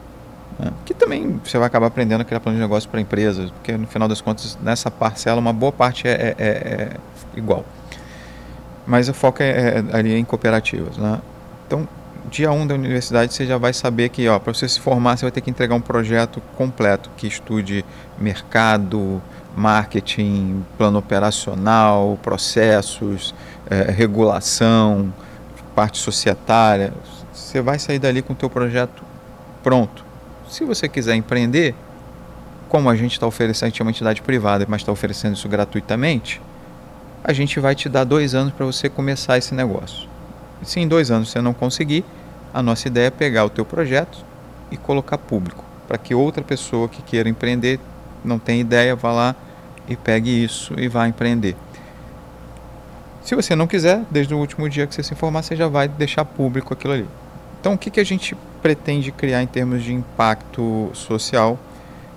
né? Que também você vai acabar aprendendo a criar plano de negócios para empresas, porque no final das contas, nessa parcela, uma boa parte é igual. Mas o foco é ali em cooperativas, né? Então, dia 1 da universidade, você já vai saber que, para você se formar, você vai ter que entregar um projeto completo que estude mercado, marketing, plano operacional, processos, regulação, parte societária. Você vai sair dali com o teu projeto pronto. Se você quiser empreender, como a gente está oferecendo, a gente é uma entidade privada, mas está oferecendo isso gratuitamente, a gente vai te dar 2 anos para você começar esse negócio. E se em 2 anos você não conseguir, a nossa ideia é pegar o teu projeto e colocar público, para que outra pessoa que queira empreender, não tem ideia, vá lá e pegue isso e vá empreender. Se você não quiser, desde o último dia que você se informar, você já vai deixar público aquilo ali. Então, o que a gente pretende criar em termos de impacto social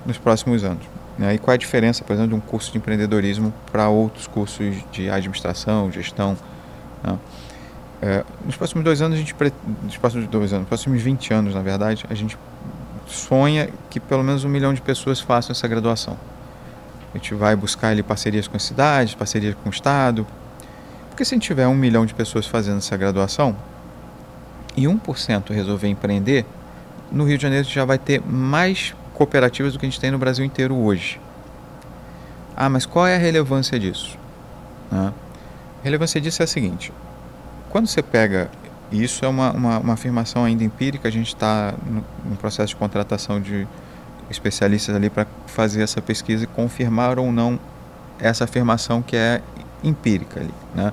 nos próximos anos? E qual é a diferença, por exemplo, de um curso de empreendedorismo para outros cursos de administração, gestão, né? Nos próximos 2 anos, nos próximos 20 anos, na verdade, a gente sonha que pelo menos 1 milhão de pessoas façam essa graduação. A gente vai buscar ali parcerias com as cidades, parcerias com o Estado, porque se a gente tiver 1 milhão de pessoas fazendo essa graduação e 1% resolver empreender, no Rio de Janeiro a gente já vai ter mais cooperativas do que a gente tem no Brasil inteiro hoje. Mas qual é a relevância disso? A relevância disso é a seguinte: quando você pega, e isso é uma afirmação ainda empírica, a gente está no processo de contratação de especialistas ali para fazer essa pesquisa e confirmar ou não essa afirmação que é empírica ali, né?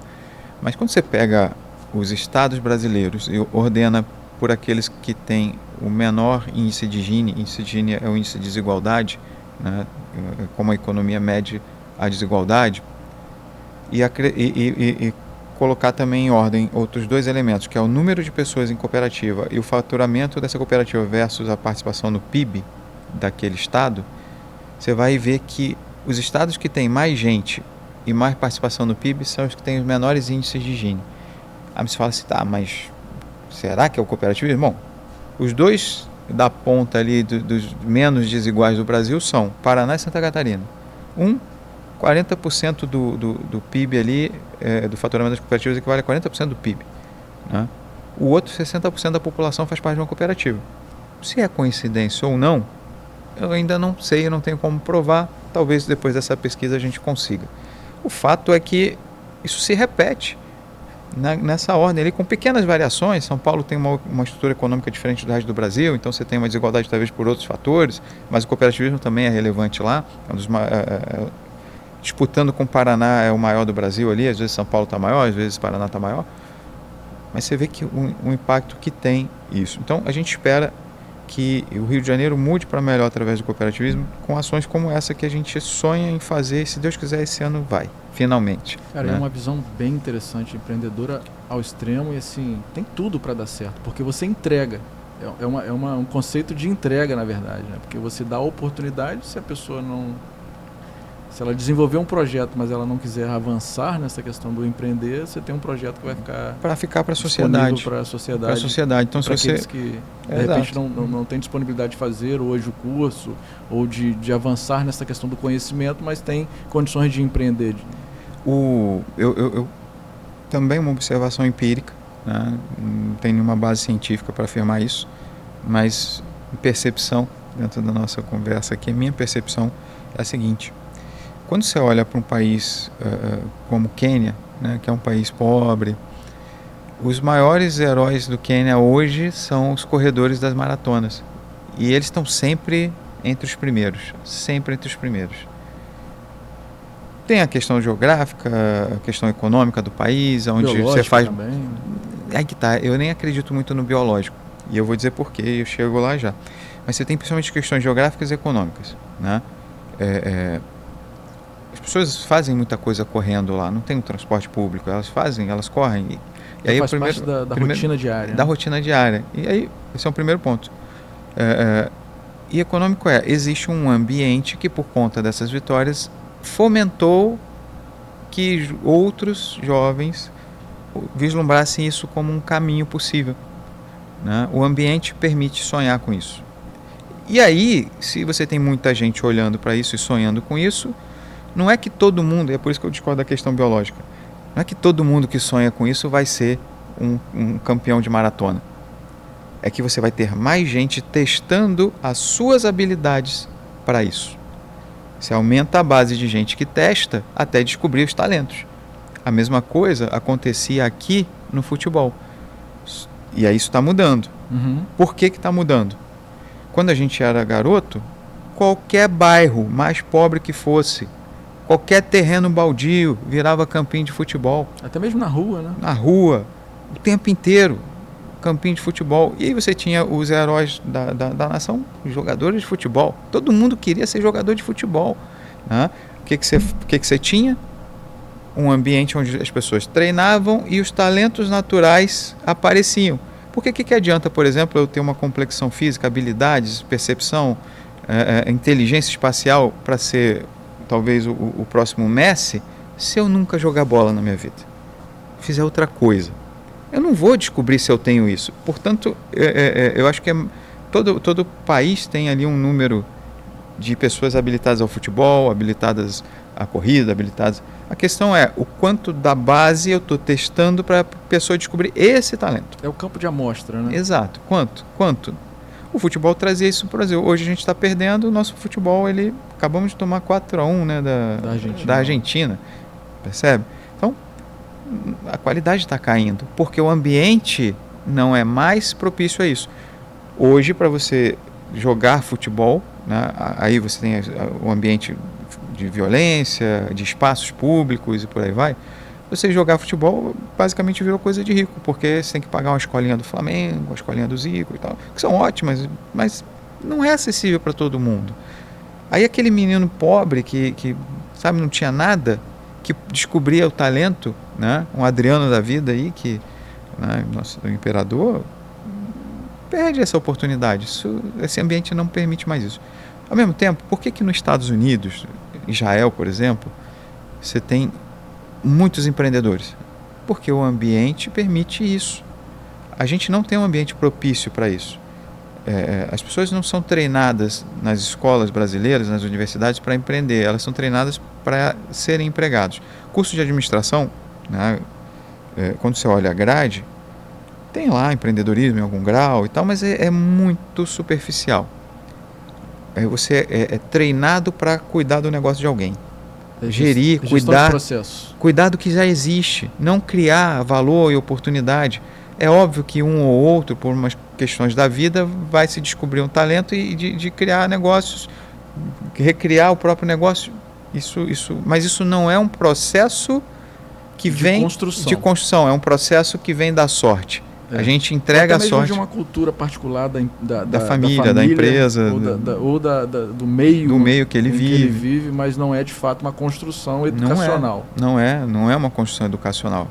Mas quando você pega os estados brasileiros e ordena por aqueles que têm o menor índice de Gini é o índice de desigualdade, né? Como a economia mede a desigualdade, e colocar também em ordem outros 2 elementos, que é o número de pessoas em cooperativa e o faturamento dessa cooperativa versus a participação no PIB daquele estado, você vai ver que os estados que têm mais gente e mais participação no PIB são os que têm os menores índices de Gini. Aí você fala assim, tá, mas será que é o cooperativismo? Bom, os dois da ponta ali dos menos desiguais do Brasil são Paraná e Santa Catarina. 40% do PIB ali, do faturamento das cooperativas equivale a 40% do PIB. Né? O outro, 60% da população faz parte de uma cooperativa. Se é coincidência ou não, eu ainda não sei, eu não tenho como provar. Talvez depois dessa pesquisa a gente consiga. O fato é que isso se repete nessa ordem ali, com pequenas variações. São Paulo tem uma estrutura econômica diferente do resto do Brasil, então você tem uma desigualdade talvez por outros fatores, mas o cooperativismo também é relevante lá. Disputando com o Paraná, é o maior do Brasil ali, às vezes São Paulo está maior, às vezes o Paraná está maior, mas você vê que o impacto que tem isso. Então a gente espera que o Rio de Janeiro mude para melhor através do cooperativismo, com ações como essa que a gente sonha em fazer, e se Deus quiser esse ano vai, finalmente. Cara, né? É uma visão bem interessante, empreendedora ao extremo, e assim, tem tudo para dar certo, porque você entrega. Um conceito de entrega, na verdade, né? Porque você dá a oportunidade, se a pessoa não... Se ela desenvolver um projeto, mas ela não quiser avançar nessa questão do empreender, você tem um projeto que vai ficar para a sociedade. Para a sociedade. Para a sociedade. Então, se você... aqueles que, de repente, não tem disponibilidade de fazer hoje o curso, ou de avançar nessa questão do conhecimento, mas tem condições de empreender. Eu também uma observação empírica, né? Não tem nenhuma base científica para afirmar isso, mas percepção, dentro da nossa conversa aqui, a minha percepção é a seguinte: quando você olha para um país como o Quênia, né, que é um país pobre, os maiores heróis do Quênia hoje são os corredores das maratonas. E eles estão sempre entre os primeiros. Sempre entre os primeiros. Tem a questão geográfica, a questão econômica do país, onde biológico você faz... também. Aí que tá, eu nem acredito muito no biológico. E eu vou dizer por quê, eu chego lá já. Mas você tem principalmente questões geográficas e econômicas, né? As pessoas fazem muita coisa correndo lá, não tem um transporte público, elas correm. E aí faz parte da rotina diária. Da rotina diária. E aí, esse é o primeiro ponto. E econômico existe um ambiente que, por conta dessas vitórias, fomentou que outros jovens vislumbrassem isso como um caminho possível. Né? O ambiente permite sonhar com isso. E aí, se você tem muita gente olhando para isso e sonhando com isso, não é que todo mundo, é por isso que eu discordo da questão biológica, não é que todo mundo que sonha com isso vai ser um campeão de maratona. É que você vai ter mais gente testando as suas habilidades para isso. Você aumenta a base de gente que testa até descobrir os talentos. A mesma coisa acontecia aqui no futebol. E aí isso está mudando. Uhum. Por que está mudando? Quando a gente era garoto, qualquer bairro, mais pobre que fosse, qualquer terreno baldio virava campinho de futebol. Até mesmo na rua, né? Na rua, o tempo inteiro, campinho de futebol. E aí você tinha os heróis da nação, os jogadores de futebol. Todo mundo queria ser jogador de futebol. Né? O que você tinha? Um ambiente onde as pessoas treinavam e os talentos naturais apareciam. Porque que adianta, por exemplo, eu ter uma complexão física, habilidades, percepção, inteligência espacial para ser talvez o próximo Messi, se eu nunca jogar bola na minha vida, fizer outra coisa? Eu não vou descobrir se eu tenho isso. Portanto, eu acho que todo país tem ali um número de pessoas habilitadas ao futebol, habilitadas à corrida, habilitadas... A questão é o quanto da base eu estou testando para a pessoa descobrir esse talento. É o campo de amostra, né? Exato. Quanto? O futebol trazia isso para o Brasil. Hoje a gente está perdendo o nosso futebol. Acabamos de tomar 4-1, né, da Argentina. Percebe? Então, a qualidade está caindo, porque o ambiente não é mais propício a isso. Hoje, para você jogar futebol, né, aí você tem o ambiente de violência, de espaços públicos e por aí vai. Você jogar futebol basicamente virou coisa de rico, porque você tem que pagar uma escolinha do Flamengo, uma escolinha do Zico e tal, que são ótimas, mas não é acessível para todo mundo. Aí aquele menino pobre que sabe, não tinha nada, que descobria o talento, né? Um Adriano da vida aí, que, né, nosso imperador, perde essa oportunidade. Esse ambiente não permite mais isso. Ao mesmo tempo, por que nos Estados Unidos, Israel, por exemplo, você tem muitos empreendedores? porque o ambiente permite isso. A gente não tem um ambiente propício para isso. As pessoas não são treinadas nas escolas brasileiras, nas universidades, para empreender. Elas são treinadas para serem empregados. Curso de administração, né, quando você olha a grade, tem lá empreendedorismo em algum grau e tal, mas é muito superficial. Você é treinado para cuidar do negócio de alguém. Gerir, cuidar do que já existe. Não criar valor e oportunidade. É óbvio que um ou outro, por umas questões da vida, vai se descobrir um talento e de criar negócios, recriar o próprio negócio. Mas isso não é um processo que vem de construção, é um processo que vem da sorte. A gente entrega a sorte. De uma cultura particular da família, da empresa, ou do meio que ele vive, mas não é de fato uma construção educacional. Não é uma construção educacional.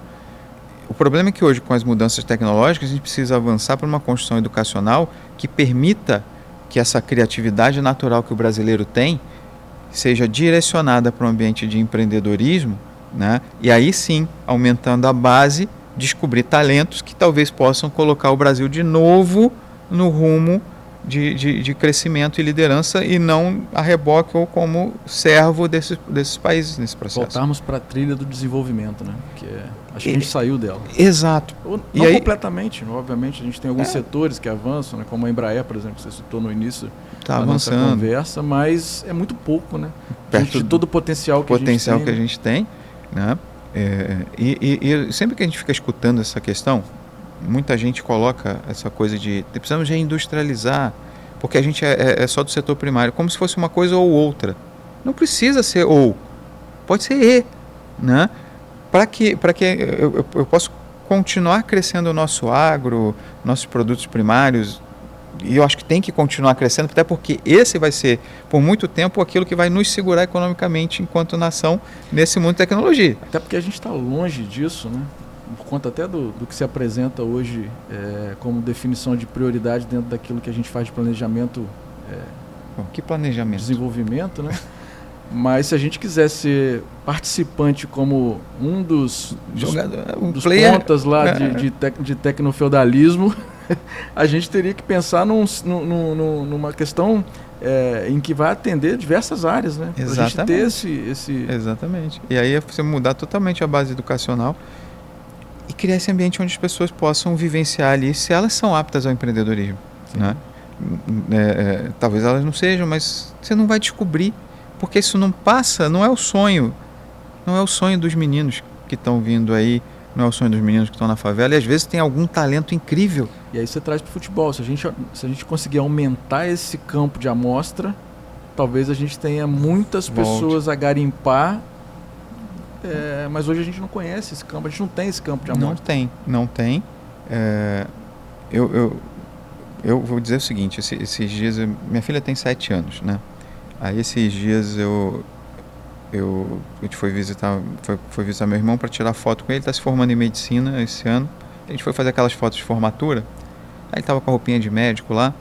O problema é que hoje, com as mudanças tecnológicas, a gente precisa avançar para uma construção educacional que permita que essa criatividade natural que o brasileiro tem seja direcionada para um ambiente de empreendedorismo, né? E aí sim, aumentando a base, descobrir talentos que talvez possam colocar o Brasil de novo no rumo de crescimento e liderança, e não a reboque ou como servo desses países nesse processo. Voltarmos para a trilha do desenvolvimento, né? Acho que a gente saiu dela. Exato. Não completamente, obviamente, a gente tem alguns setores que avançam, né? Como a Embraer, por exemplo, que você citou no início da nossa conversa, mas é muito pouco, né? Perto de todo o potencial que a gente tem. Né? E sempre que a gente fica escutando essa questão, muita gente coloca essa coisa de precisamos reindustrializar, porque a gente é só do setor primário, como se fosse uma coisa ou outra. Não precisa ser ou, pode ser e, né? Para que eu possa continuar crescendo o nosso agro, nossos produtos primários, e eu acho que tem que continuar crescendo, até porque esse vai ser, por muito tempo, aquilo que vai nos segurar economicamente enquanto nação nesse mundo de tecnologia. Até porque a gente está longe disso, né? Por conta até do que se apresenta hoje como definição de prioridade dentro daquilo que a gente faz de planejamento. Bom, que planejamento? Desenvolvimento, né? Mas se a gente quiser ser participante como um dos pontas lá de tecnofeudalismo, a gente teria que pensar numa questão em que vai atender diversas áreas, né? Para a gente ter esse... Exatamente. E aí é você mudar totalmente a base educacional e criar esse ambiente onde as pessoas possam vivenciar ali, se elas são aptas ao empreendedorismo, né? Talvez elas não sejam, mas você não vai descobrir, porque isso não passa, não é o sonho dos meninos que estão vindo aí, não é o sonho dos meninos que estão na favela, e às vezes tem algum talento incrível. E aí você traz para o futebol. Se a gente conseguir aumentar esse campo de amostra, talvez a gente tenha muitas pessoas a garimpar, mas hoje a gente não conhece esse campo, a gente não tem esse campo de amostra. Não tem. Eu vou dizer o seguinte, esses dias, minha filha tem 7 anos, né? Aí esses dias a gente foi visitar meu irmão para tirar foto com ele. Ele está se formando em medicina esse ano. A gente foi fazer aquelas fotos de formatura. Aí ele estava com a roupinha de médico lá.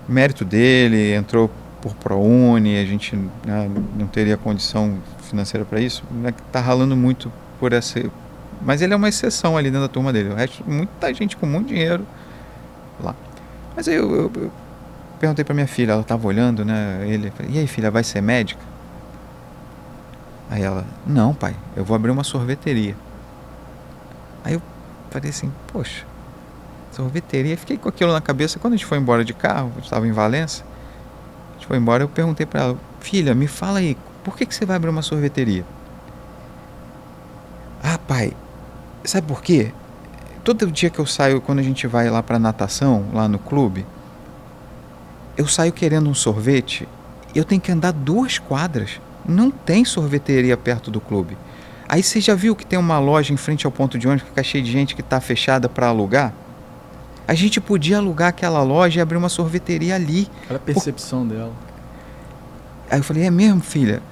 Mérito dele, entrou por ProUni, a gente não teria condição financeira para isso. Está ralando muito por essa... Mas ele é uma exceção ali dentro da turma dele. O resto, muita gente com muito dinheiro lá. Mas aí eu perguntei para minha filha, ela estava olhando, né? Ele falei, e aí, filha, vai ser médica? Aí ela, não, pai, eu vou abrir uma sorveteria. Aí eu falei assim, poxa, sorveteria? Fiquei com aquilo na cabeça. Quando a gente foi embora de carro, eu estava em Valença, a gente foi embora, eu perguntei para ela, filha, me fala aí, por que você vai abrir uma sorveteria? Ah, pai, sabe por quê? Todo dia que eu saio, quando a gente vai lá para natação, lá no clube, eu saio querendo um sorvete e eu tenho que andar 2 quadras. Não tem sorveteria perto do clube. Aí você já viu que tem uma loja em frente ao ponto de ônibus que fica cheio de gente que está fechada para alugar? A gente podia alugar aquela loja e abrir uma sorveteria ali. Olha a percepção dela. Aí eu falei, é mesmo, filha?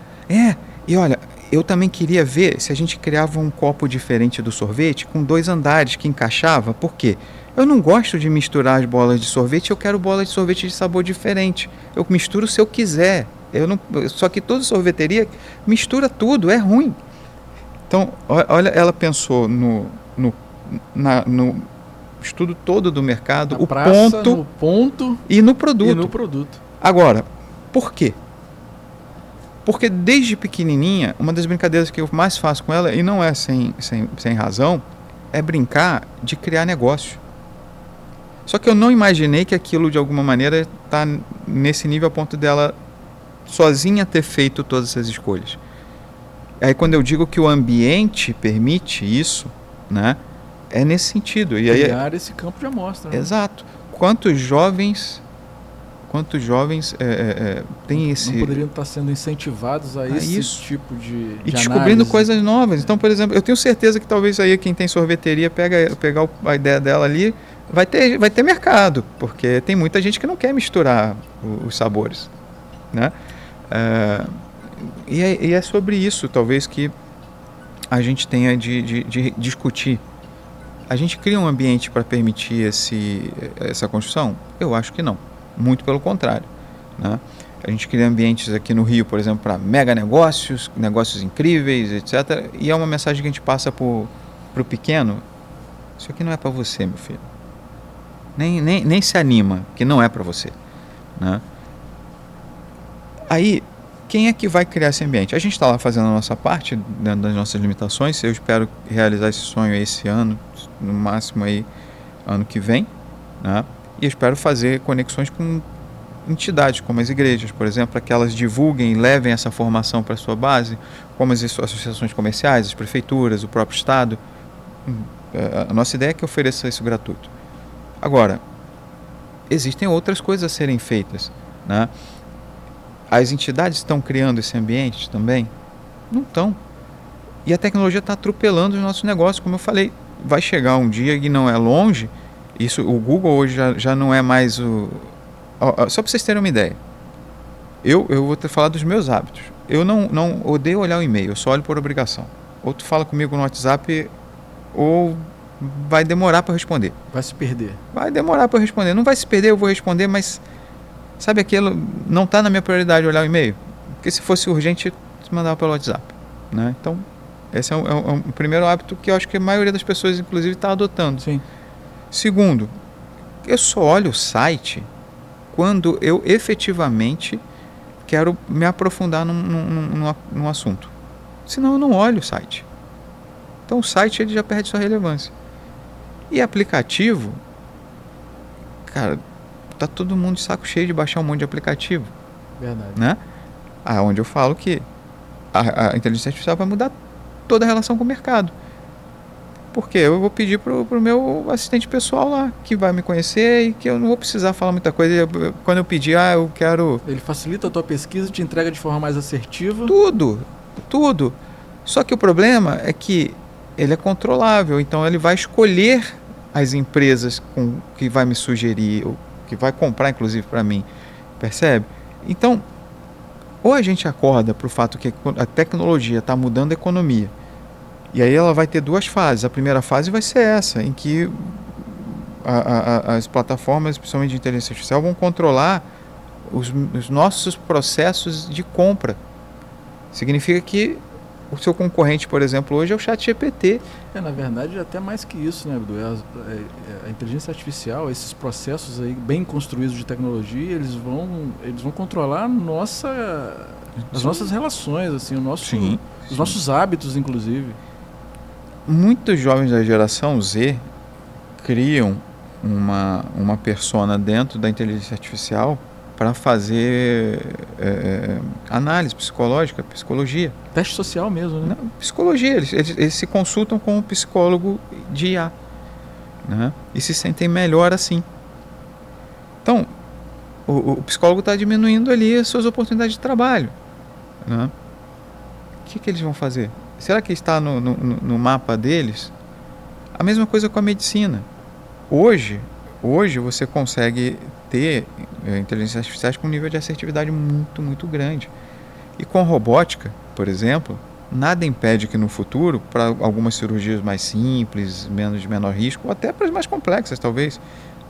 E olha, eu também queria ver se a gente criava um copo diferente do sorvete com 2 andares que encaixava. Por quê? Eu não gosto de misturar as bolas de sorvete, eu quero bola de sorvete de sabor diferente. Eu misturo se eu quiser. Só que toda sorveteria mistura tudo, é ruim. Então, olha, ela pensou no estudo todo do mercado, o praça, no ponto e no produto. E no produto. Agora, por quê? Porque desde pequenininha, uma das brincadeiras que eu mais faço com ela, e não é sem razão, é brincar de criar negócio. Só que eu não imaginei que aquilo, de alguma maneira, está nesse nível a ponto dela sozinha ter feito todas essas escolhas. Aí quando eu digo que o ambiente permite isso, né, é nesse sentido. E aí, criar esse campo de amostra. Né? Exato. Quantos jovens têm esse... Não poderiam estar sendo incentivados a esse tipo de e descobrindo análise. Coisas novas. Então, por exemplo, eu tenho certeza que talvez aí quem tem sorveteria pegar a ideia dela ali, vai ter mercado, porque tem muita gente que não quer misturar os sabores, né? E é sobre isso, talvez, que a gente tenha de discutir. A gente cria um ambiente para permitir essa construção? Eu acho que não. Muito pelo contrário, né? A gente cria ambientes aqui no Rio, por exemplo, para mega negócios incríveis, etc. E é uma mensagem que a gente passa para o pequeno: isso aqui não é para você, meu filho. Nem se anima, que não é para você, né? Aí, quem é que vai criar esse ambiente? A gente está lá fazendo a nossa parte, dentro das nossas limitações. Eu espero realizar esse sonho esse ano, no máximo aí ano que vem, né? E eu espero fazer conexões com entidades, como as igrejas, por exemplo, para que elas divulguem e levem essa formação para a sua base, como as associações comerciais, as prefeituras, o próprio Estado. A nossa ideia é que ofereça isso gratuito. Agora, existem outras coisas a serem feitas, né? As entidades estão criando esse ambiente também? Não estão. E a tecnologia está atropelando os nossos negócios, como eu falei. Vai chegar um dia, e não é longe, o Google hoje já não é mais o... Só para vocês terem uma ideia, eu vou falar dos meus hábitos. Eu não odeio olhar o e-mail, eu só olho por obrigação. Ou tu fala comigo no WhatsApp, ou vai demorar para responder. Vai se perder. Vai demorar para responder. Não vai se perder, eu vou responder, mas sabe aquilo, não está na minha prioridade olhar o e-mail. Porque se fosse urgente, você mandava pelo WhatsApp, né? Então, esse é um primeiro hábito que eu acho que a maioria das pessoas, inclusive, está adotando. Sim. Segundo, eu só olho o site quando eu efetivamente quero me aprofundar num assunto. Senão eu não olho o site. Então o site ele já perde sua relevância. E aplicativo, cara, tá todo mundo de saco cheio de baixar um monte de aplicativo. Verdade. Né? Onde eu falo que a inteligência artificial vai mudar toda a relação com o mercado. Porque eu vou pedir pro meu assistente pessoal lá, que vai me conhecer e que eu não vou precisar falar muita coisa. Quando eu pedir, eu quero... Ele facilita a tua pesquisa, te entrega de forma mais assertiva. Tudo. Só que o problema é que ele é controlável, então ele vai escolher as empresas que vai me sugerir, ou que vai comprar, inclusive, para mim. Percebe? Então, ou a gente acorda para o fato que a tecnologia está mudando a economia, e aí ela vai ter duas fases. A primeira fase vai ser essa, em que as plataformas, principalmente de inteligência artificial, vão controlar os nossos processos de compra. Significa que o seu concorrente, por exemplo, hoje é o ChatGPT. Na verdade, até mais que isso, né, Abdu? A inteligência artificial, esses processos aí bem construídos de tecnologia, eles vão controlar as nossas relações, assim, os nossos hábitos, inclusive. Muitos jovens da geração Z criam uma persona dentro da inteligência artificial para fazer análise psicológica, psicologia. Teste social mesmo, né? Não, psicologia. Eles se consultam com um psicólogo de IA, né? E se sentem melhor assim. Então, o psicólogo está diminuindo ali as suas oportunidades de trabalho, né? O que eles vão fazer? Será que está no mapa deles? A mesma coisa com a medicina. Hoje você consegue ter inteligências artificiais com um nível de assertividade muito, muito grande. E com robótica, por exemplo, nada impede que no futuro, para algumas cirurgias mais simples, de menor risco, ou até para as mais complexas, talvez,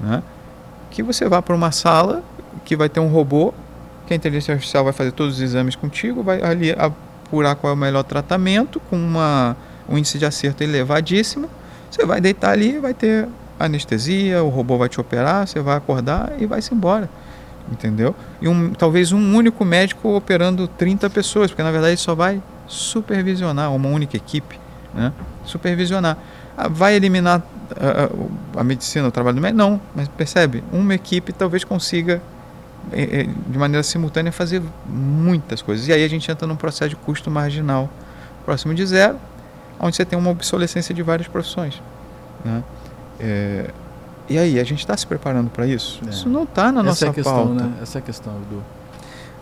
né, que você vá para uma sala que vai ter um robô, que a inteligência artificial vai fazer todos os exames contigo, vai ali apurar qual é o melhor tratamento, com o índice de acerto é elevadíssimo, você vai deitar ali, vai ter anestesia, o robô vai te operar, você vai acordar e vai-se embora, entendeu? E talvez um único médico operando 30 pessoas, porque na verdade ele só vai supervisionar, uma única equipe, né? Supervisionar. Vai eliminar a medicina, o trabalho do médico? Não, mas percebe, uma equipe talvez consiga de maneira simultânea fazer muitas coisas. E aí a gente entra num processo de custo marginal próximo de zero, onde você tem uma obsolescência de várias profissões, né? E aí, a gente está se preparando para isso? Isso não está na nossa questão, pauta. Né? Essa é a questão, Edu.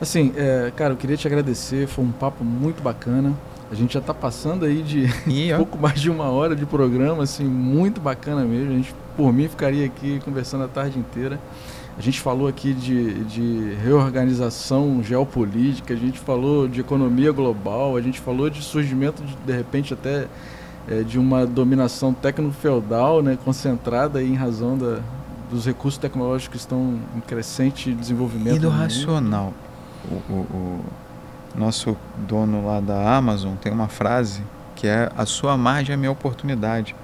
Assim, cara, eu queria te agradecer, foi um papo muito bacana. A gente já está passando aí de pouco mais de 1 hora de programa, assim, muito bacana mesmo. A gente, por mim, ficaria aqui conversando a tarde inteira. A gente falou aqui de reorganização geopolítica, a gente falou de economia global, a gente falou de surgimento, de repente, até de uma dominação tecno-feudal, né, concentrada aí em razão dos recursos tecnológicos que estão em crescente desenvolvimento. E do racional. O nosso dono lá da Amazon tem uma frase que é: a sua margem é a minha oportunidade.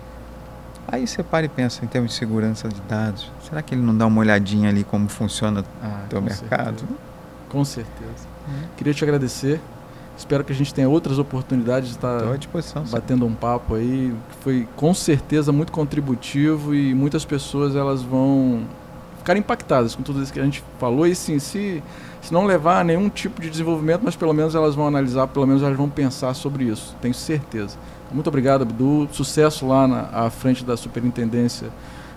Aí você para e pensa em termos de segurança de dados. Será que ele não dá uma olhadinha ali como funciona o teu mercado? Certeza. Com certeza. Queria te agradecer. Espero que a gente tenha outras oportunidades de estar batendo um papo aí. Foi com certeza muito contributivo e muitas pessoas elas vão ficar impactadas com tudo isso que a gente falou. E sim, se não levar a nenhum tipo de desenvolvimento, mas pelo menos elas vão analisar, pelo menos elas vão pensar sobre isso. Tenho certeza. Muito obrigado, Abdu. Sucesso lá à frente da Superintendência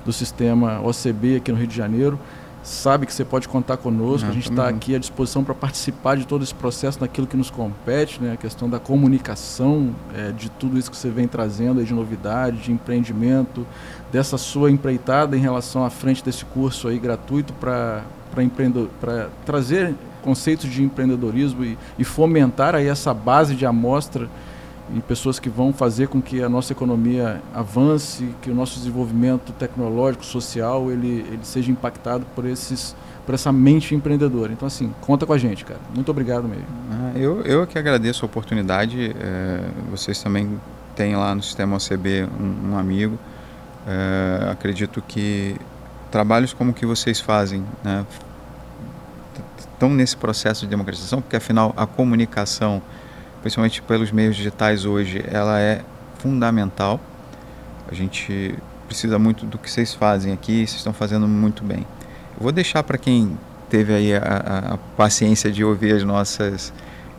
do Sistema OCB aqui no Rio de Janeiro. Sabe que você pode contar conosco, a gente está aqui à disposição para participar de todo esse processo naquilo que nos compete, né? A questão da comunicação, de tudo isso que você vem trazendo aí de novidade, de empreendimento, dessa sua empreitada em relação à frente desse curso aí gratuito para trazer conceitos de empreendedorismo e fomentar aí essa base de amostra e pessoas que vão fazer com que a nossa economia avance, que o nosso desenvolvimento tecnológico, social, ele seja impactado por essa mente empreendedora. Então, assim, conta com a gente, cara. Muito obrigado mesmo. Eu que agradeço a oportunidade. Vocês também têm lá no Sistema OCB um amigo. Acredito que trabalhos como o que vocês fazem, né, estão nesse processo de democratização, porque afinal a comunicação, principalmente pelos meios digitais hoje, ela é fundamental. A gente precisa muito do que vocês fazem aqui, vocês estão fazendo muito bem. Eu vou deixar para quem teve aí a paciência de ouvir as nossas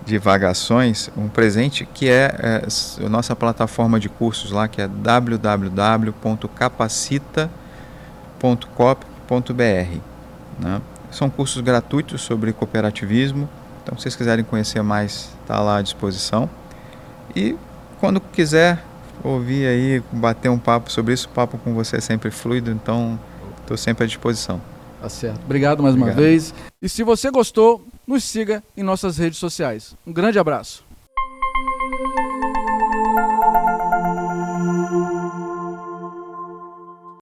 divagações, um presente que é a nossa plataforma de cursos lá, que é www.capacita.cop.br, né? São cursos gratuitos sobre cooperativismo. Então, se vocês quiserem conhecer mais, está lá à disposição. E quando quiser ouvir aí, bater um papo sobre isso, o papo com você é sempre fluido, então estou sempre à disposição. Tá certo. Obrigado mais uma vez. E se você gostou, nos siga em nossas redes sociais. Um grande abraço.